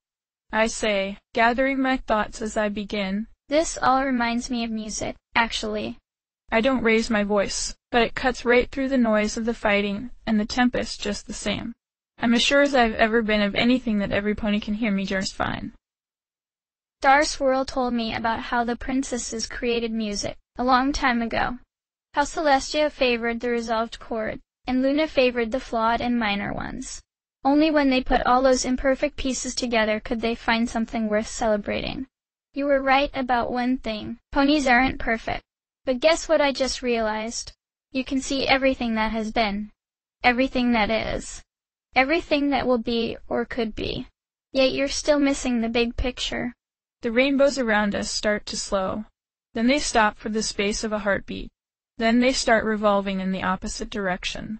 Speaker 1: I say, gathering my thoughts as I begin.
Speaker 2: This all reminds me of music, actually.
Speaker 1: I don't raise my voice, but it cuts right through the noise of the fighting and the tempest just the same. I'm as sure as I've ever been of anything that every pony can hear me just fine.
Speaker 2: Star Swirl told me about how the princesses created music, a long time ago. How Celestia favored the resolved chord, and Luna favored the flawed and minor ones. Only when they put all those imperfect pieces together could they find something worth celebrating. You were right about one thing. Ponies aren't perfect. But guess what I just realized? You can see everything that has been. Everything that is. Everything that will be or could be. Yet you're still missing the big picture.
Speaker 1: The rainbows around us start to slow. Then they stop for the space of a heartbeat. Then they start revolving in the opposite direction.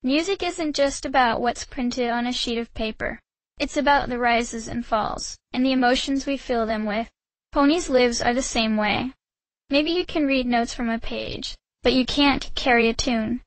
Speaker 2: Music isn't just about what's printed on a sheet of paper. It's about the rises and falls, and the emotions we fill them with. Ponies' lives are the same way. Maybe you can read notes from a page, but you can't carry a tune.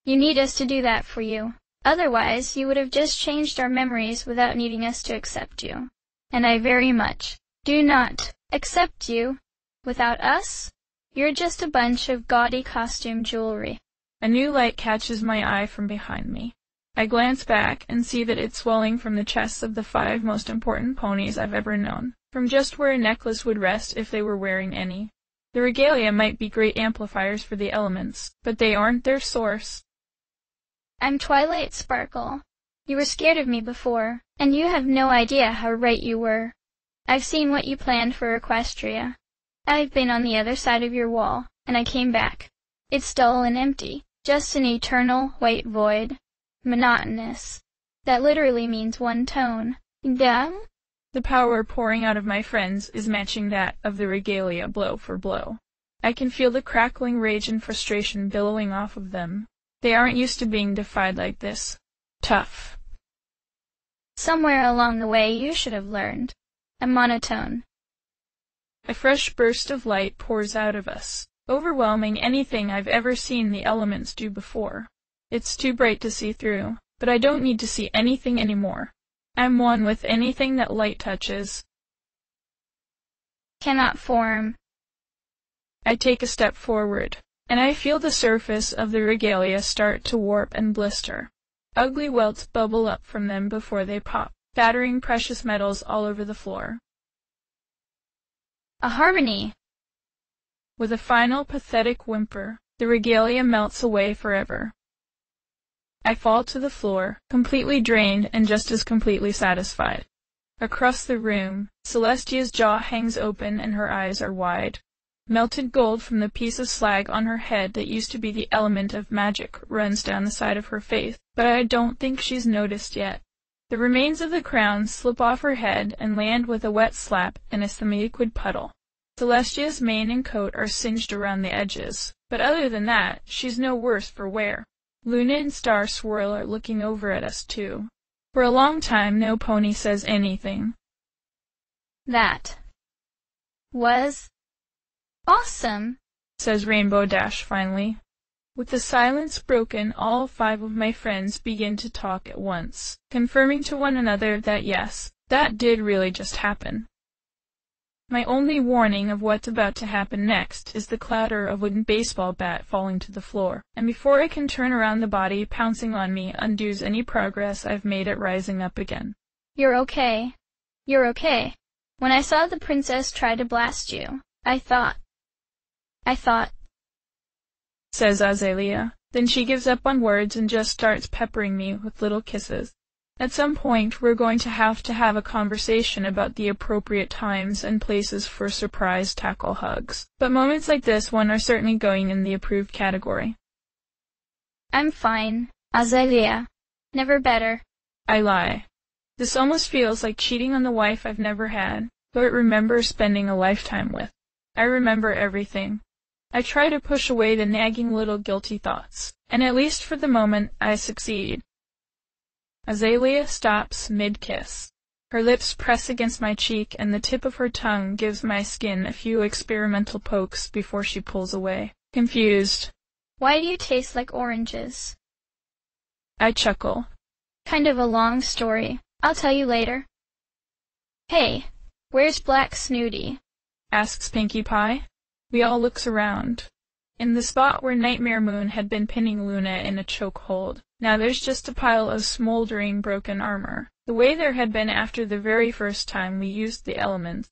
Speaker 2: You need us to do that for you. Otherwise, you would have just changed our memories without needing us to accept you. And I very much do not accept you. Without us, you're just a bunch of gaudy costume jewelry.
Speaker 1: A new light catches my eye from behind me. I glance back and see that it's swelling from the chests of the 5 most important ponies I've ever known, from just where a necklace would rest if they were wearing any. The regalia might be great amplifiers for the elements, but they aren't their source.
Speaker 2: I'm Twilight Sparkle. You were scared of me before, and you have no idea how right you were. I've seen what you planned for Equestria. I've been on the other side of your wall, and I came back. It's dull and empty, just an eternal white void. Monotonous. That literally means one tone. Dumb?
Speaker 1: The power pouring out of my friends is matching that of the regalia blow for blow. I can feel the crackling rage and frustration billowing off of them. They aren't used to being defied like this. Tough.
Speaker 2: Somewhere along the way you should have learned. A monotone.
Speaker 1: A fresh burst of light pours out of us, overwhelming anything I've ever seen the elements do before. It's too bright to see through, but I don't need to see anything anymore. I'm one with anything that light touches.
Speaker 2: Cannot form.
Speaker 1: I take a step forward, and I feel the surface of the regalia start to warp and blister. Ugly welts bubble up from them before they pop, battering precious metals all over the floor.
Speaker 2: A harmony!
Speaker 1: With a final pathetic whimper, the regalia melts away forever. I fall to the floor, completely drained and just as completely satisfied. Across the room, Celestia's jaw hangs open and her eyes are wide. Melted gold from the piece of slag on her head that used to be the element of magic runs down the side of her face, but I don't think she's noticed yet. The remains of the crown slip off her head and land with a wet slap in a semi-liquid puddle. Celestia's mane and coat are singed around the edges, but other than that, she's no worse for wear. Luna and Star Swirl are looking over at us too. For a long time, no pony says anything.
Speaker 2: That was awesome,
Speaker 1: says Rainbow Dash finally. With the silence broken, all 5 of my friends begin to talk at once, confirming to one another that yes, that did really just happen. My only warning of what's about to happen next is the clatter of a wooden baseball bat falling to the floor, and before I can turn around the body pouncing on me undoes any progress I've made at rising up again.
Speaker 2: You're okay. You're okay. When I saw the princess try to blast you, I thought,
Speaker 1: says Azalea. Then she gives up on words and just starts peppering me with little kisses. At some point, we're going to have a conversation about the appropriate times and places for surprise tackle hugs. But moments like this one are certainly going in the approved category.
Speaker 2: I'm fine, Azalea. Never better.
Speaker 1: I lie. This almost feels like cheating on the wife I've never had, but remember spending a lifetime with. I remember everything. I try to push away the nagging little guilty thoughts, and at least for the moment, I succeed. Azalea stops mid-kiss. Her lips press against my cheek and the tip of her tongue gives my skin a few experimental pokes before she pulls away, confused.
Speaker 2: Why do you taste like oranges?
Speaker 1: I chuckle.
Speaker 2: Kind of a long story. I'll tell you later. Hey, where's Black Snooty?
Speaker 1: Asks Pinkie Pie. We all looks around. In the spot where Nightmare Moon had been pinning Luna in a chokehold, now there's just a pile of smoldering broken armor, the way there had been after the very first time we used the elements.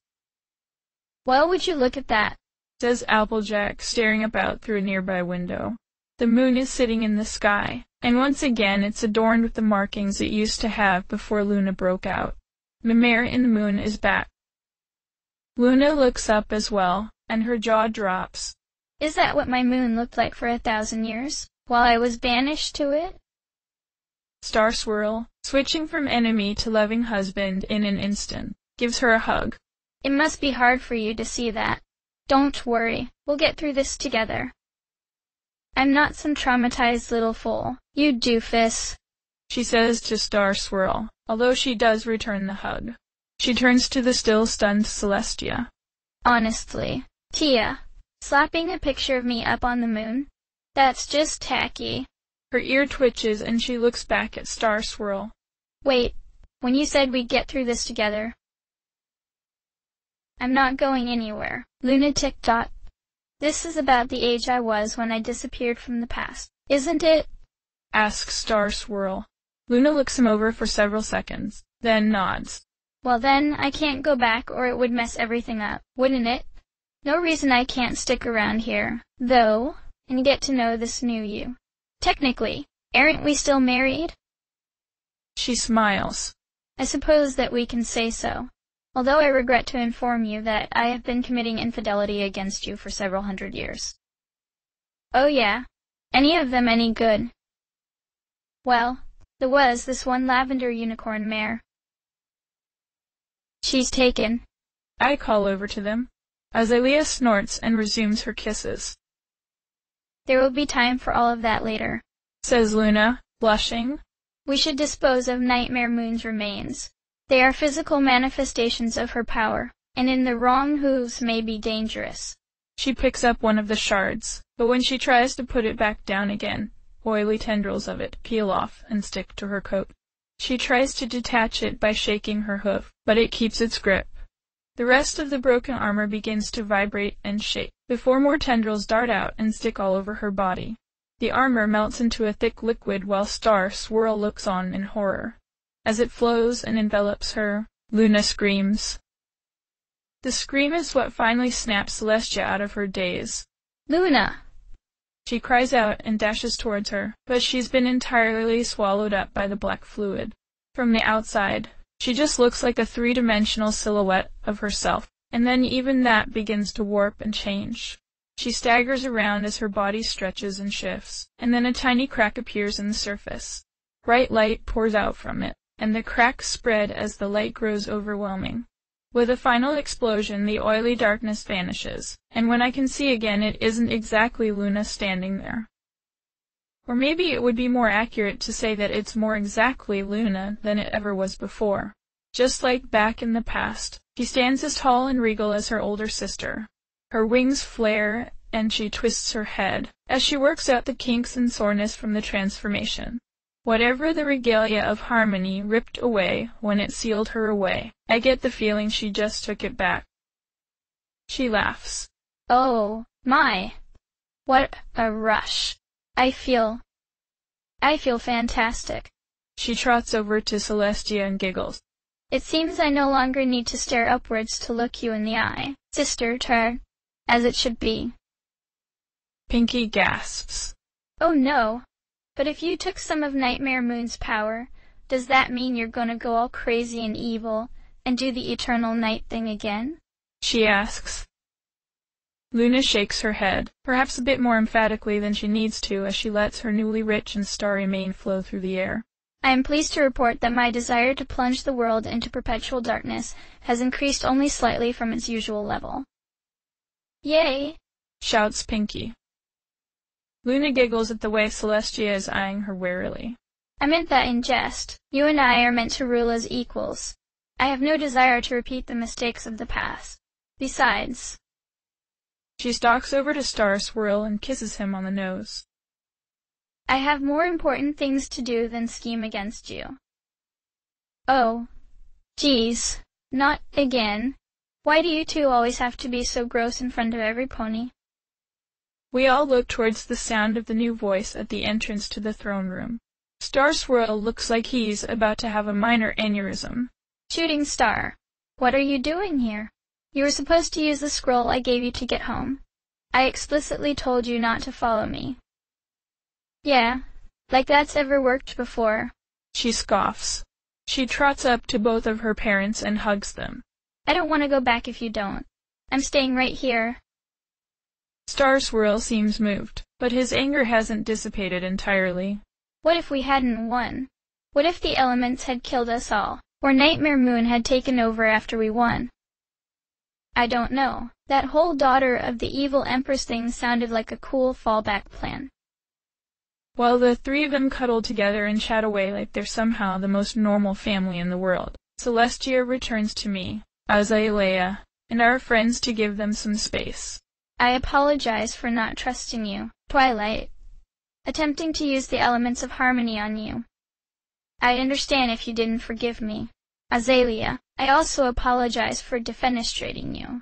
Speaker 2: Well, would you look at that,
Speaker 1: says Applejack, staring about through a nearby window. The moon is sitting in the sky, and once again it's adorned with the markings it used to have before Luna broke out. Mimere in the moon is back. Luna looks up as well, and her jaw drops.
Speaker 2: Is that what my moon looked like for 1,000 years, while I was banished to it?
Speaker 1: Star Swirl, switching from enemy to loving husband in an instant, gives her a hug.
Speaker 2: It must be hard for you to see that. Don't worry, we'll get through this together. I'm not some traumatized little fool, you doofus,
Speaker 1: she says to Star Swirl, although she does return the hug. She turns to the still stunned Celestia.
Speaker 2: Honestly, Tia, slapping a picture of me up on the moon? That's just tacky.
Speaker 1: Her ear twitches and she looks back at Star Swirl.
Speaker 2: Wait, when you said we'd get through this together. I'm not going anywhere, lunatic. This is about the age I was when I disappeared from the past, isn't it?
Speaker 1: Asks Star Swirl. Luna looks him over for several seconds, then nods.
Speaker 2: Well then, I can't go back or it would mess everything up, wouldn't it? No reason I can't stick around here, though, and get to know this new you. Technically, aren't we still married?
Speaker 1: She smiles.
Speaker 2: I suppose that we can say so. Although I regret to inform you that I have been committing infidelity against you for several hundred years. Oh yeah? Any of them any good? Well, there was this one lavender unicorn mare. She's taken.
Speaker 1: I call over to them. Azalea snorts and resumes her kisses.
Speaker 2: There will be time for all of that later,
Speaker 1: says Luna, blushing.
Speaker 2: We should dispose of Nightmare Moon's remains. They are physical manifestations of her power, and in the wrong hooves may be dangerous.
Speaker 1: She picks up one of the shards, but when she tries to put it back down again, oily tendrils of it peel off and stick to her coat. She tries to detach it by shaking her hoof, but it keeps its grip. The rest of the broken armor begins to vibrate and shake, before more tendrils dart out and stick all over her body. The armor melts into a thick liquid while Star Swirl looks on in horror. As it flows and envelops her, Luna screams. The scream is what finally snaps Celestia out of her daze.
Speaker 2: Luna!
Speaker 1: She cries out and dashes towards her, but she's been entirely swallowed up by the black fluid. From the outside, she just looks like a three-dimensional silhouette of herself, and then even that begins to warp and change. She staggers around as her body stretches and shifts, and then a tiny crack appears in the surface. Bright light pours out from it, and the cracks spread as the light grows overwhelming. With a final explosion, the oily darkness vanishes, and when I can see again, it isn't exactly Luna standing there. Or maybe it would be more accurate to say that it's more exactly Luna than it ever was before. Just like back in the past, she stands as tall and regal as her older sister. Her wings flare, and she twists her head, as she works out the kinks and soreness from the transformation. Whatever the regalia of Harmony ripped away when it sealed her away, I get the feeling she just took it back. She laughs.
Speaker 2: Oh, my! What a rush! I feel fantastic.
Speaker 1: She trots over to Celestia and giggles.
Speaker 2: It seems I no longer need to stare upwards to look you in the eye, sister Tar, as it should be.
Speaker 1: Pinky gasps.
Speaker 2: Oh no! But if you took some of Nightmare Moon's power, does that mean you're gonna go all crazy and evil, and do the eternal night thing again?
Speaker 1: She asks. Luna shakes her head, perhaps a bit more emphatically than she needs to as she lets her newly rich and starry mane flow through the air.
Speaker 2: I am pleased to report that my desire to plunge the world into perpetual darkness has increased only slightly from its usual level. Yay!
Speaker 1: Shouts Pinky. Luna giggles at the way Celestia is eyeing her warily.
Speaker 2: I meant that in jest. You and I are meant to rule as equals. I have no desire to repeat the mistakes of the past. Besides...
Speaker 1: She stalks over to Star Swirl and kisses him on the nose.
Speaker 2: I have more important things to do than scheme against you. Oh, geez, not again. Why do you two always have to be so gross in front of every pony?
Speaker 1: We all look towards the sound of the new voice at the entrance to the throne room. Star Swirl looks like he's about to have a minor aneurysm.
Speaker 2: Shooting Star, what are you doing here? You were supposed to use the scroll I gave you to get home. I explicitly told you not to follow me. Yeah, like that's ever worked before.
Speaker 1: She scoffs. She trots up to both of her parents and hugs them.
Speaker 2: I don't want to go back if you don't. I'm staying right here.
Speaker 1: Star Swirl seems moved, but his anger hasn't dissipated entirely.
Speaker 2: What if we hadn't won? What if the elements had killed us all, or Nightmare Moon had taken over after we won? I don't know. That whole daughter of the evil Empress thing sounded like a cool fallback plan.
Speaker 1: While the three of them cuddle together and chat away like they're somehow the most normal family in the world, Celestia returns to me, Azalea, and our friends to give them some space.
Speaker 2: I apologize for not trusting you, Twilight, attempting to use the elements of harmony on you. I understand if you didn't forgive me. Azalea, I also apologize for defenestrating you.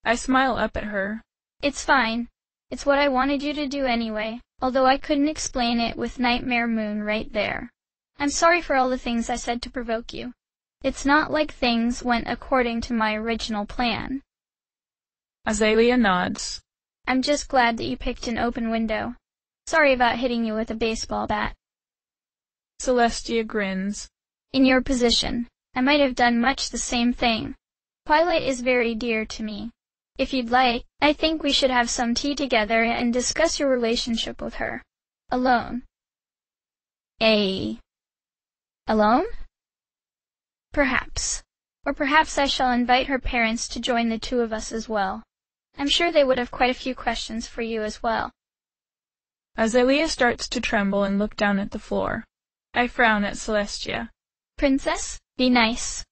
Speaker 1: I smile up at her.
Speaker 2: It's fine. It's what I wanted you to do anyway, although I couldn't explain it with Nightmare Moon right there. I'm sorry for all the things I said to provoke you. It's not like things went according to my original plan.
Speaker 1: Azalea nods.
Speaker 2: I'm just glad that you picked an open window. Sorry about hitting you with a baseball bat.
Speaker 1: Celestia grins.
Speaker 2: In your position, I might have done much the same thing. Twilight is very dear to me. If you'd like, I think we should have some tea together and discuss your relationship with her. Alone. Alone? Perhaps. Or perhaps I shall invite her parents to join the two of us as well. I'm sure they would have quite a few questions for you as well.
Speaker 1: Azalea starts to tremble and look down at the floor. I frown at Celestia.
Speaker 2: Princess, be nice.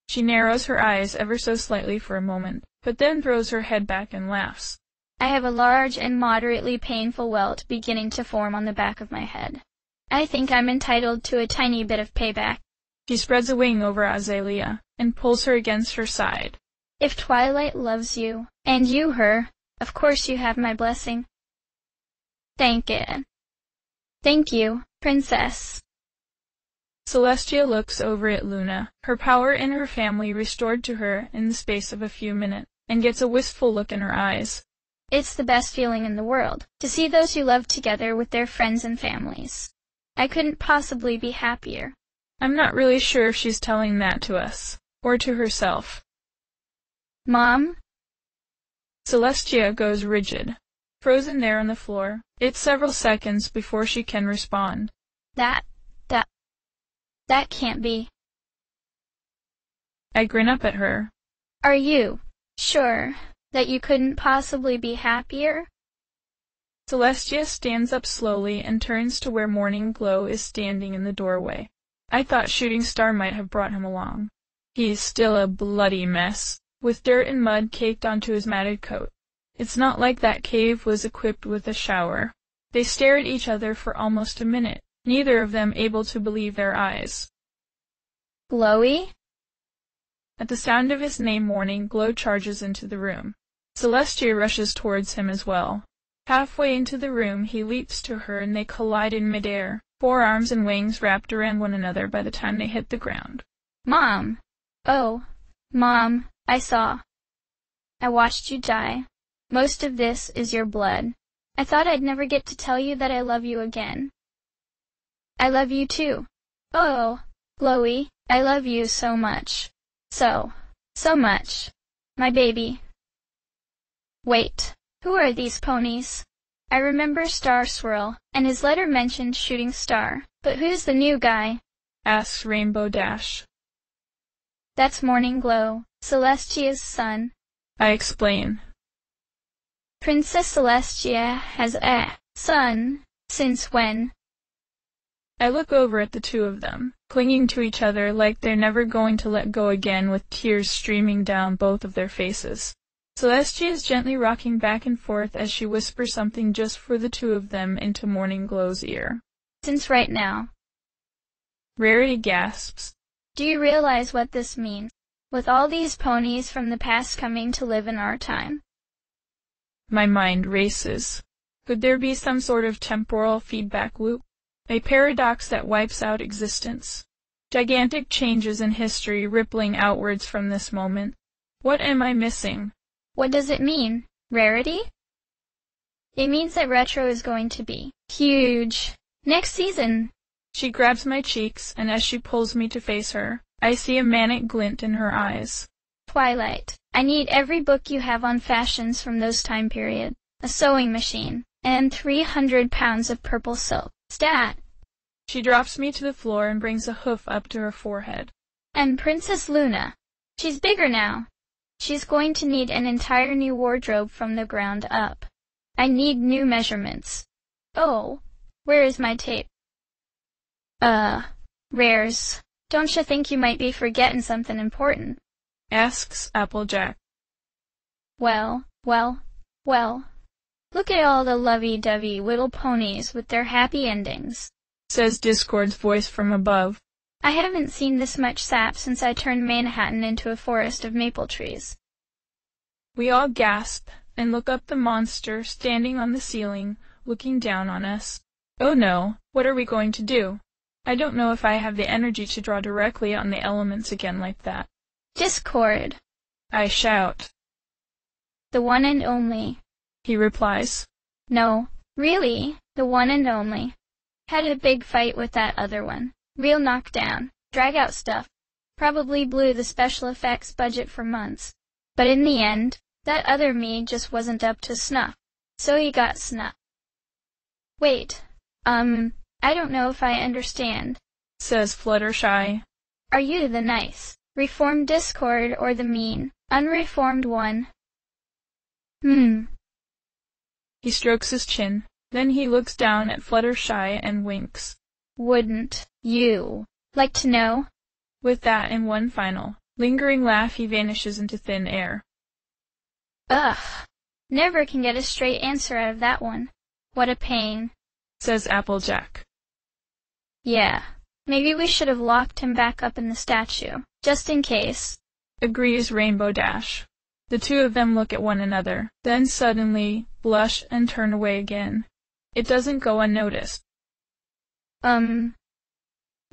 Speaker 1: She narrows her eyes ever so slightly for a moment, but then throws her head back and laughs.
Speaker 2: I have a large and moderately painful welt beginning to form on the back of my head. I think I'm entitled to a tiny bit of payback.
Speaker 1: She spreads a wing over Azalea and pulls her against her side.
Speaker 2: If Twilight loves you, and you her, of course you have my blessing. Thank you, Princess.
Speaker 1: Celestia looks over at Luna, her power and her family restored to her in the space of a few minutes, and gets a wistful look in her eyes.
Speaker 2: It's the best feeling in the world, to see those you love together with their friends and families. I couldn't possibly be happier.
Speaker 1: I'm not really sure if she's telling that to us, or to herself.
Speaker 2: Mom?
Speaker 1: Celestia goes rigid, frozen there on the floor. It's several seconds before she can respond.
Speaker 2: That can't be.
Speaker 1: I grin up at her.
Speaker 2: Are you sure that you couldn't possibly be happier?
Speaker 1: Celestia stands up slowly and turns to where Morning Glow is standing in the doorway. I thought Shooting Star might have brought him along. He's still a bloody mess, with dirt and mud caked onto his matted coat. It's not like that cave was equipped with a shower. They stare at each other for almost a minute, neither of them able to believe their eyes.
Speaker 2: Glowy?
Speaker 1: At the sound of his name, Morning Glow charges into the room. Celestia rushes towards him as well. Halfway into the room, he leaps to her and they collide in midair, forearms and wings wrapped around one another by the time they hit the ground.
Speaker 2: Mom! Oh, Mom, I watched you die. Most of this is your blood. I thought I'd never get to tell you that I love you again. I love you too. Oh, Glowy, I love you so much. So much. My baby. Wait, who are these ponies? I remember Star Swirl, and his letter mentioned Shooting Star, but who's the new guy?
Speaker 1: Asks Rainbow Dash.
Speaker 2: That's Morning Glow, Celestia's son.
Speaker 1: I explain.
Speaker 2: Princess Celestia has a son. Since when?
Speaker 1: I look over at the two of them, clinging to each other like they're never going to let go again, with tears streaming down both of their faces. Celestia is gently rocking back and forth as she whispers something just for the two of them into Morning Glow's ear.
Speaker 2: Since right now.
Speaker 1: Rarity gasps.
Speaker 2: Do you realize what this means? With all these ponies from the past coming to live in our time?
Speaker 1: My mind races. Could there be some sort of temporal feedback loop? A paradox that wipes out existence? Gigantic changes in history rippling outwards from this moment. What am I missing?
Speaker 2: What does it mean? Rarity? It means that Retro is going to be huge next season.
Speaker 1: She grabs my cheeks, and as she pulls me to face her, I see a manic glint in her eyes.
Speaker 2: Twilight, I need every book you have on fashions from those time periods, a sewing machine, and 300 pounds of purple silk. Stat!
Speaker 1: She drops me to the floor and brings a hoof up to her forehead.
Speaker 2: And Princess Luna. She's bigger now. She's going to need an entire new wardrobe from the ground up. I need new measurements. Oh, where is my tape? Rares. Don't you think you might be forgetting something important?
Speaker 1: Asks Applejack.
Speaker 2: Well. Look at all the lovey-dovey little ponies with their happy endings,
Speaker 1: says Discord's voice from above.
Speaker 2: I haven't seen this much sap since I turned Manhattan into a forest of maple trees.
Speaker 1: We all gasp and look up the monster standing on the ceiling, looking down on us. Oh no, what are we going to do? I don't know if I have the energy to draw directly on the elements again like that.
Speaker 2: Discord.
Speaker 1: I shout.
Speaker 2: The one and only.
Speaker 1: He replies.
Speaker 2: No, really, the one and only. Had a big fight with that other one. Real knockdown. Drag out stuff. Probably blew the special effects budget for months. But in the end, that other me just wasn't up to snuff. So he got snuffed. Wait, I don't know if I understand,
Speaker 1: says Fluttershy.
Speaker 2: Are you the nice, reformed Discord or the mean, unreformed one?
Speaker 1: He strokes his chin. Then he looks down at Fluttershy and winks.
Speaker 2: Wouldn't you like to know?
Speaker 1: With that and one final, lingering laugh, he vanishes into thin air.
Speaker 2: Ugh, never can get a straight answer out of that one. What a pain,
Speaker 1: says Applejack.
Speaker 2: Yeah, maybe we should have locked him back up in the statue, just in case,
Speaker 1: agrees Rainbow Dash. The two of them look at one another, then suddenly blush and turn away again. It doesn't go unnoticed.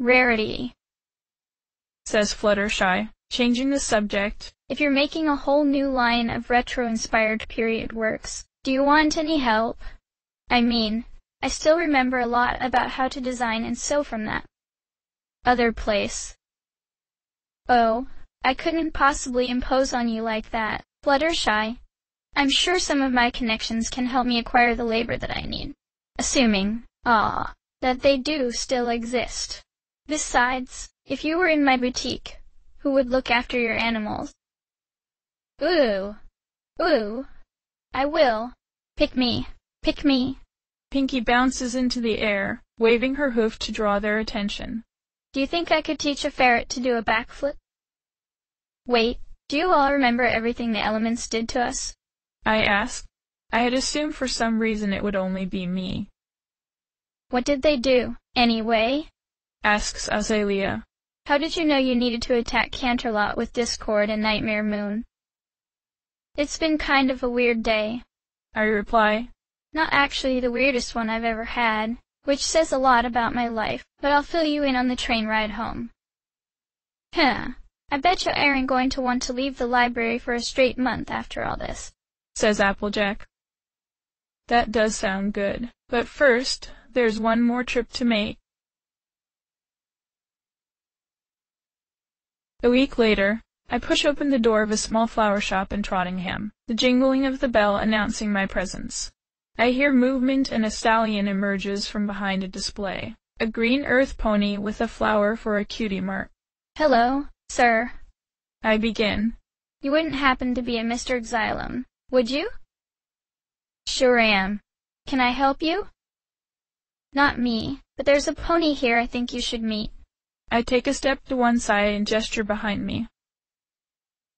Speaker 2: Rarity,
Speaker 1: says Fluttershy, changing the subject.
Speaker 2: If you're making a whole new line of retro-inspired period works, do you want any help? I mean, I still remember a lot about how to design and sew from that other place. Oh, I couldn't possibly impose on you like that, Fluttershy. I'm sure some of my connections can help me acquire the labor that I need. Assuming, that they do still exist. Besides, if you were in my boutique, who would look after your animals? Ooh, I will. Pick me.
Speaker 1: Pinky bounces into the air, waving her hoof to draw their attention.
Speaker 2: Do you think I could teach a ferret to do a backflip? Wait, do you all remember everything the elements did to us?
Speaker 1: I asked. I had assumed for some reason it would only be me.
Speaker 2: What did they do, anyway?
Speaker 1: Asks Azalea.
Speaker 2: How did you know you needed to attack Canterlot with Discord and Nightmare Moon? It's been kind of a weird day,
Speaker 1: I reply.
Speaker 2: Not actually the weirdest one I've ever had, which says a lot about my life, but I'll fill you in on the train ride home. I bet you aren't going to want to leave the library for a straight month after all this,
Speaker 1: says Applejack. That does sound good, but first, there's one more trip to make. A week later, I push open the door of a small flower shop in Trottingham, the jingling of the bell announcing my presence. I hear movement and a stallion emerges from behind a display, a green earth pony with a flower for a cutie mark.
Speaker 2: Hello, sir.
Speaker 1: I begin.
Speaker 2: You wouldn't happen to be a Mr. Xylem, would you? Sure am. Can I help you? Not me, but there's a pony here I think you should meet.
Speaker 1: I take a step to one side and gesture behind me.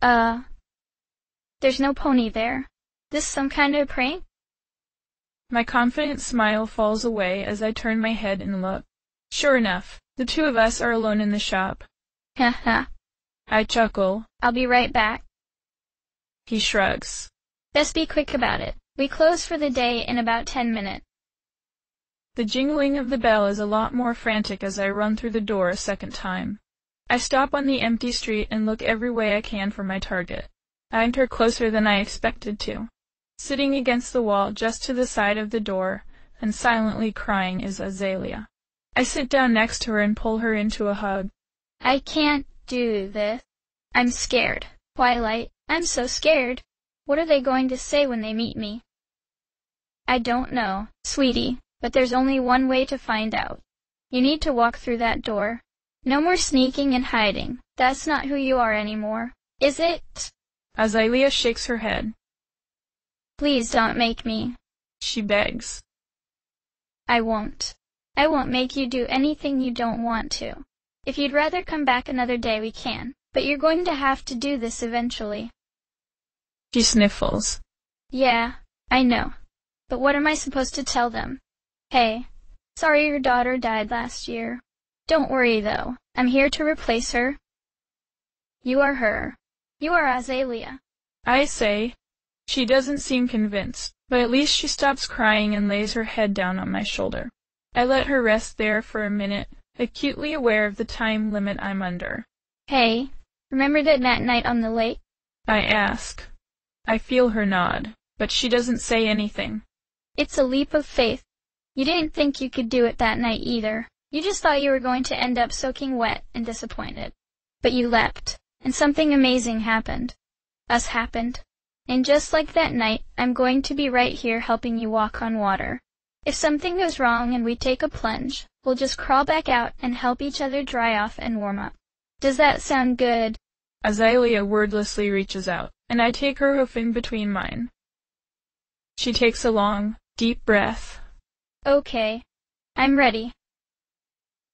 Speaker 2: There's no pony there. This some kind of prank?
Speaker 1: My confident smile falls away as I turn my head and look. Sure enough, the two of us are alone in the shop.
Speaker 2: Ha.
Speaker 1: I chuckle.
Speaker 2: I'll be right back.
Speaker 1: He shrugs.
Speaker 2: Best be quick about it. We close for the day in about 10 minutes.
Speaker 1: The jingling of the bell is a lot more frantic as I run through the door a second time. I stop on the empty street and look every way I can for my target. I enter closer than I expected to. Sitting against the wall just to the side of the door and silently crying is Azalea. I sit down next to her and pull her into a hug.
Speaker 2: I can't do this. I'm scared. Twilight, I'm so scared. What are they going to say when they meet me? I don't know, sweetie, but there's only one way to find out. You need to walk through that door. No more sneaking and hiding. That's not who you are anymore, is it?
Speaker 1: Azalea shakes her head.
Speaker 2: Please don't make me,
Speaker 1: she begs.
Speaker 2: I won't. I won't make you do anything you don't want to. If you'd rather come back another day, we can, but you're going to have to do this eventually.
Speaker 1: She sniffles.
Speaker 2: Yeah, I know. But what am I supposed to tell them? Hey, sorry your daughter died last year. Don't worry though, I'm here to replace her. You are her. You are Azalea.
Speaker 1: I say. She doesn't seem convinced, but at least she stops crying and lays her head down on my shoulder. I let her rest there for a minute, acutely aware of the time limit I'm under.
Speaker 2: Hey, remember that night on the lake?
Speaker 1: I ask. I feel her nod, but she doesn't say anything.
Speaker 2: It's a leap of faith. You didn't think you could do it that night either. You just thought you were going to end up soaking wet and disappointed. But you leapt, and something amazing happened. Us happened. And just like that night, I'm going to be right here helping you walk on water. If something goes wrong and we take a plunge, we'll just crawl back out and help each other dry off and warm up. Does that sound good?
Speaker 1: Azalea wordlessly reaches out, and I take her hoof in between mine. She takes a long, deep breath.
Speaker 2: Okay. I'm ready.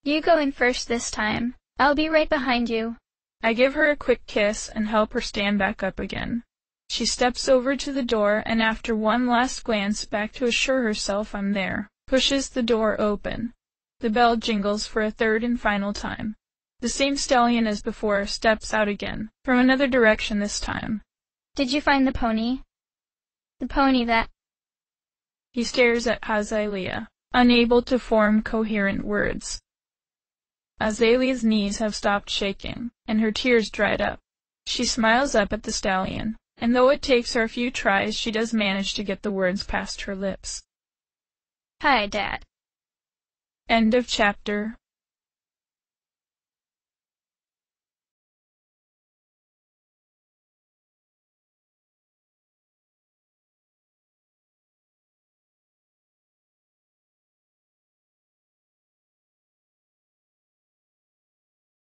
Speaker 2: You go in first this time. I'll be right behind you.
Speaker 1: I give her a quick kiss and help her stand back up again. She steps over to the door and after one last glance back to assure herself I'm there, pushes the door open. The bell jingles for a third and final time. The same stallion as before steps out again, from another direction this time.
Speaker 2: Did you find the pony? The pony that...
Speaker 1: He stares at Azalea, unable to form coherent words. Azalea's knees have stopped shaking, and her tears dried up. She smiles up at the stallion, and though it takes her a few tries, she does manage to get the words past her lips.
Speaker 2: Hi, Dad.
Speaker 1: End of chapter.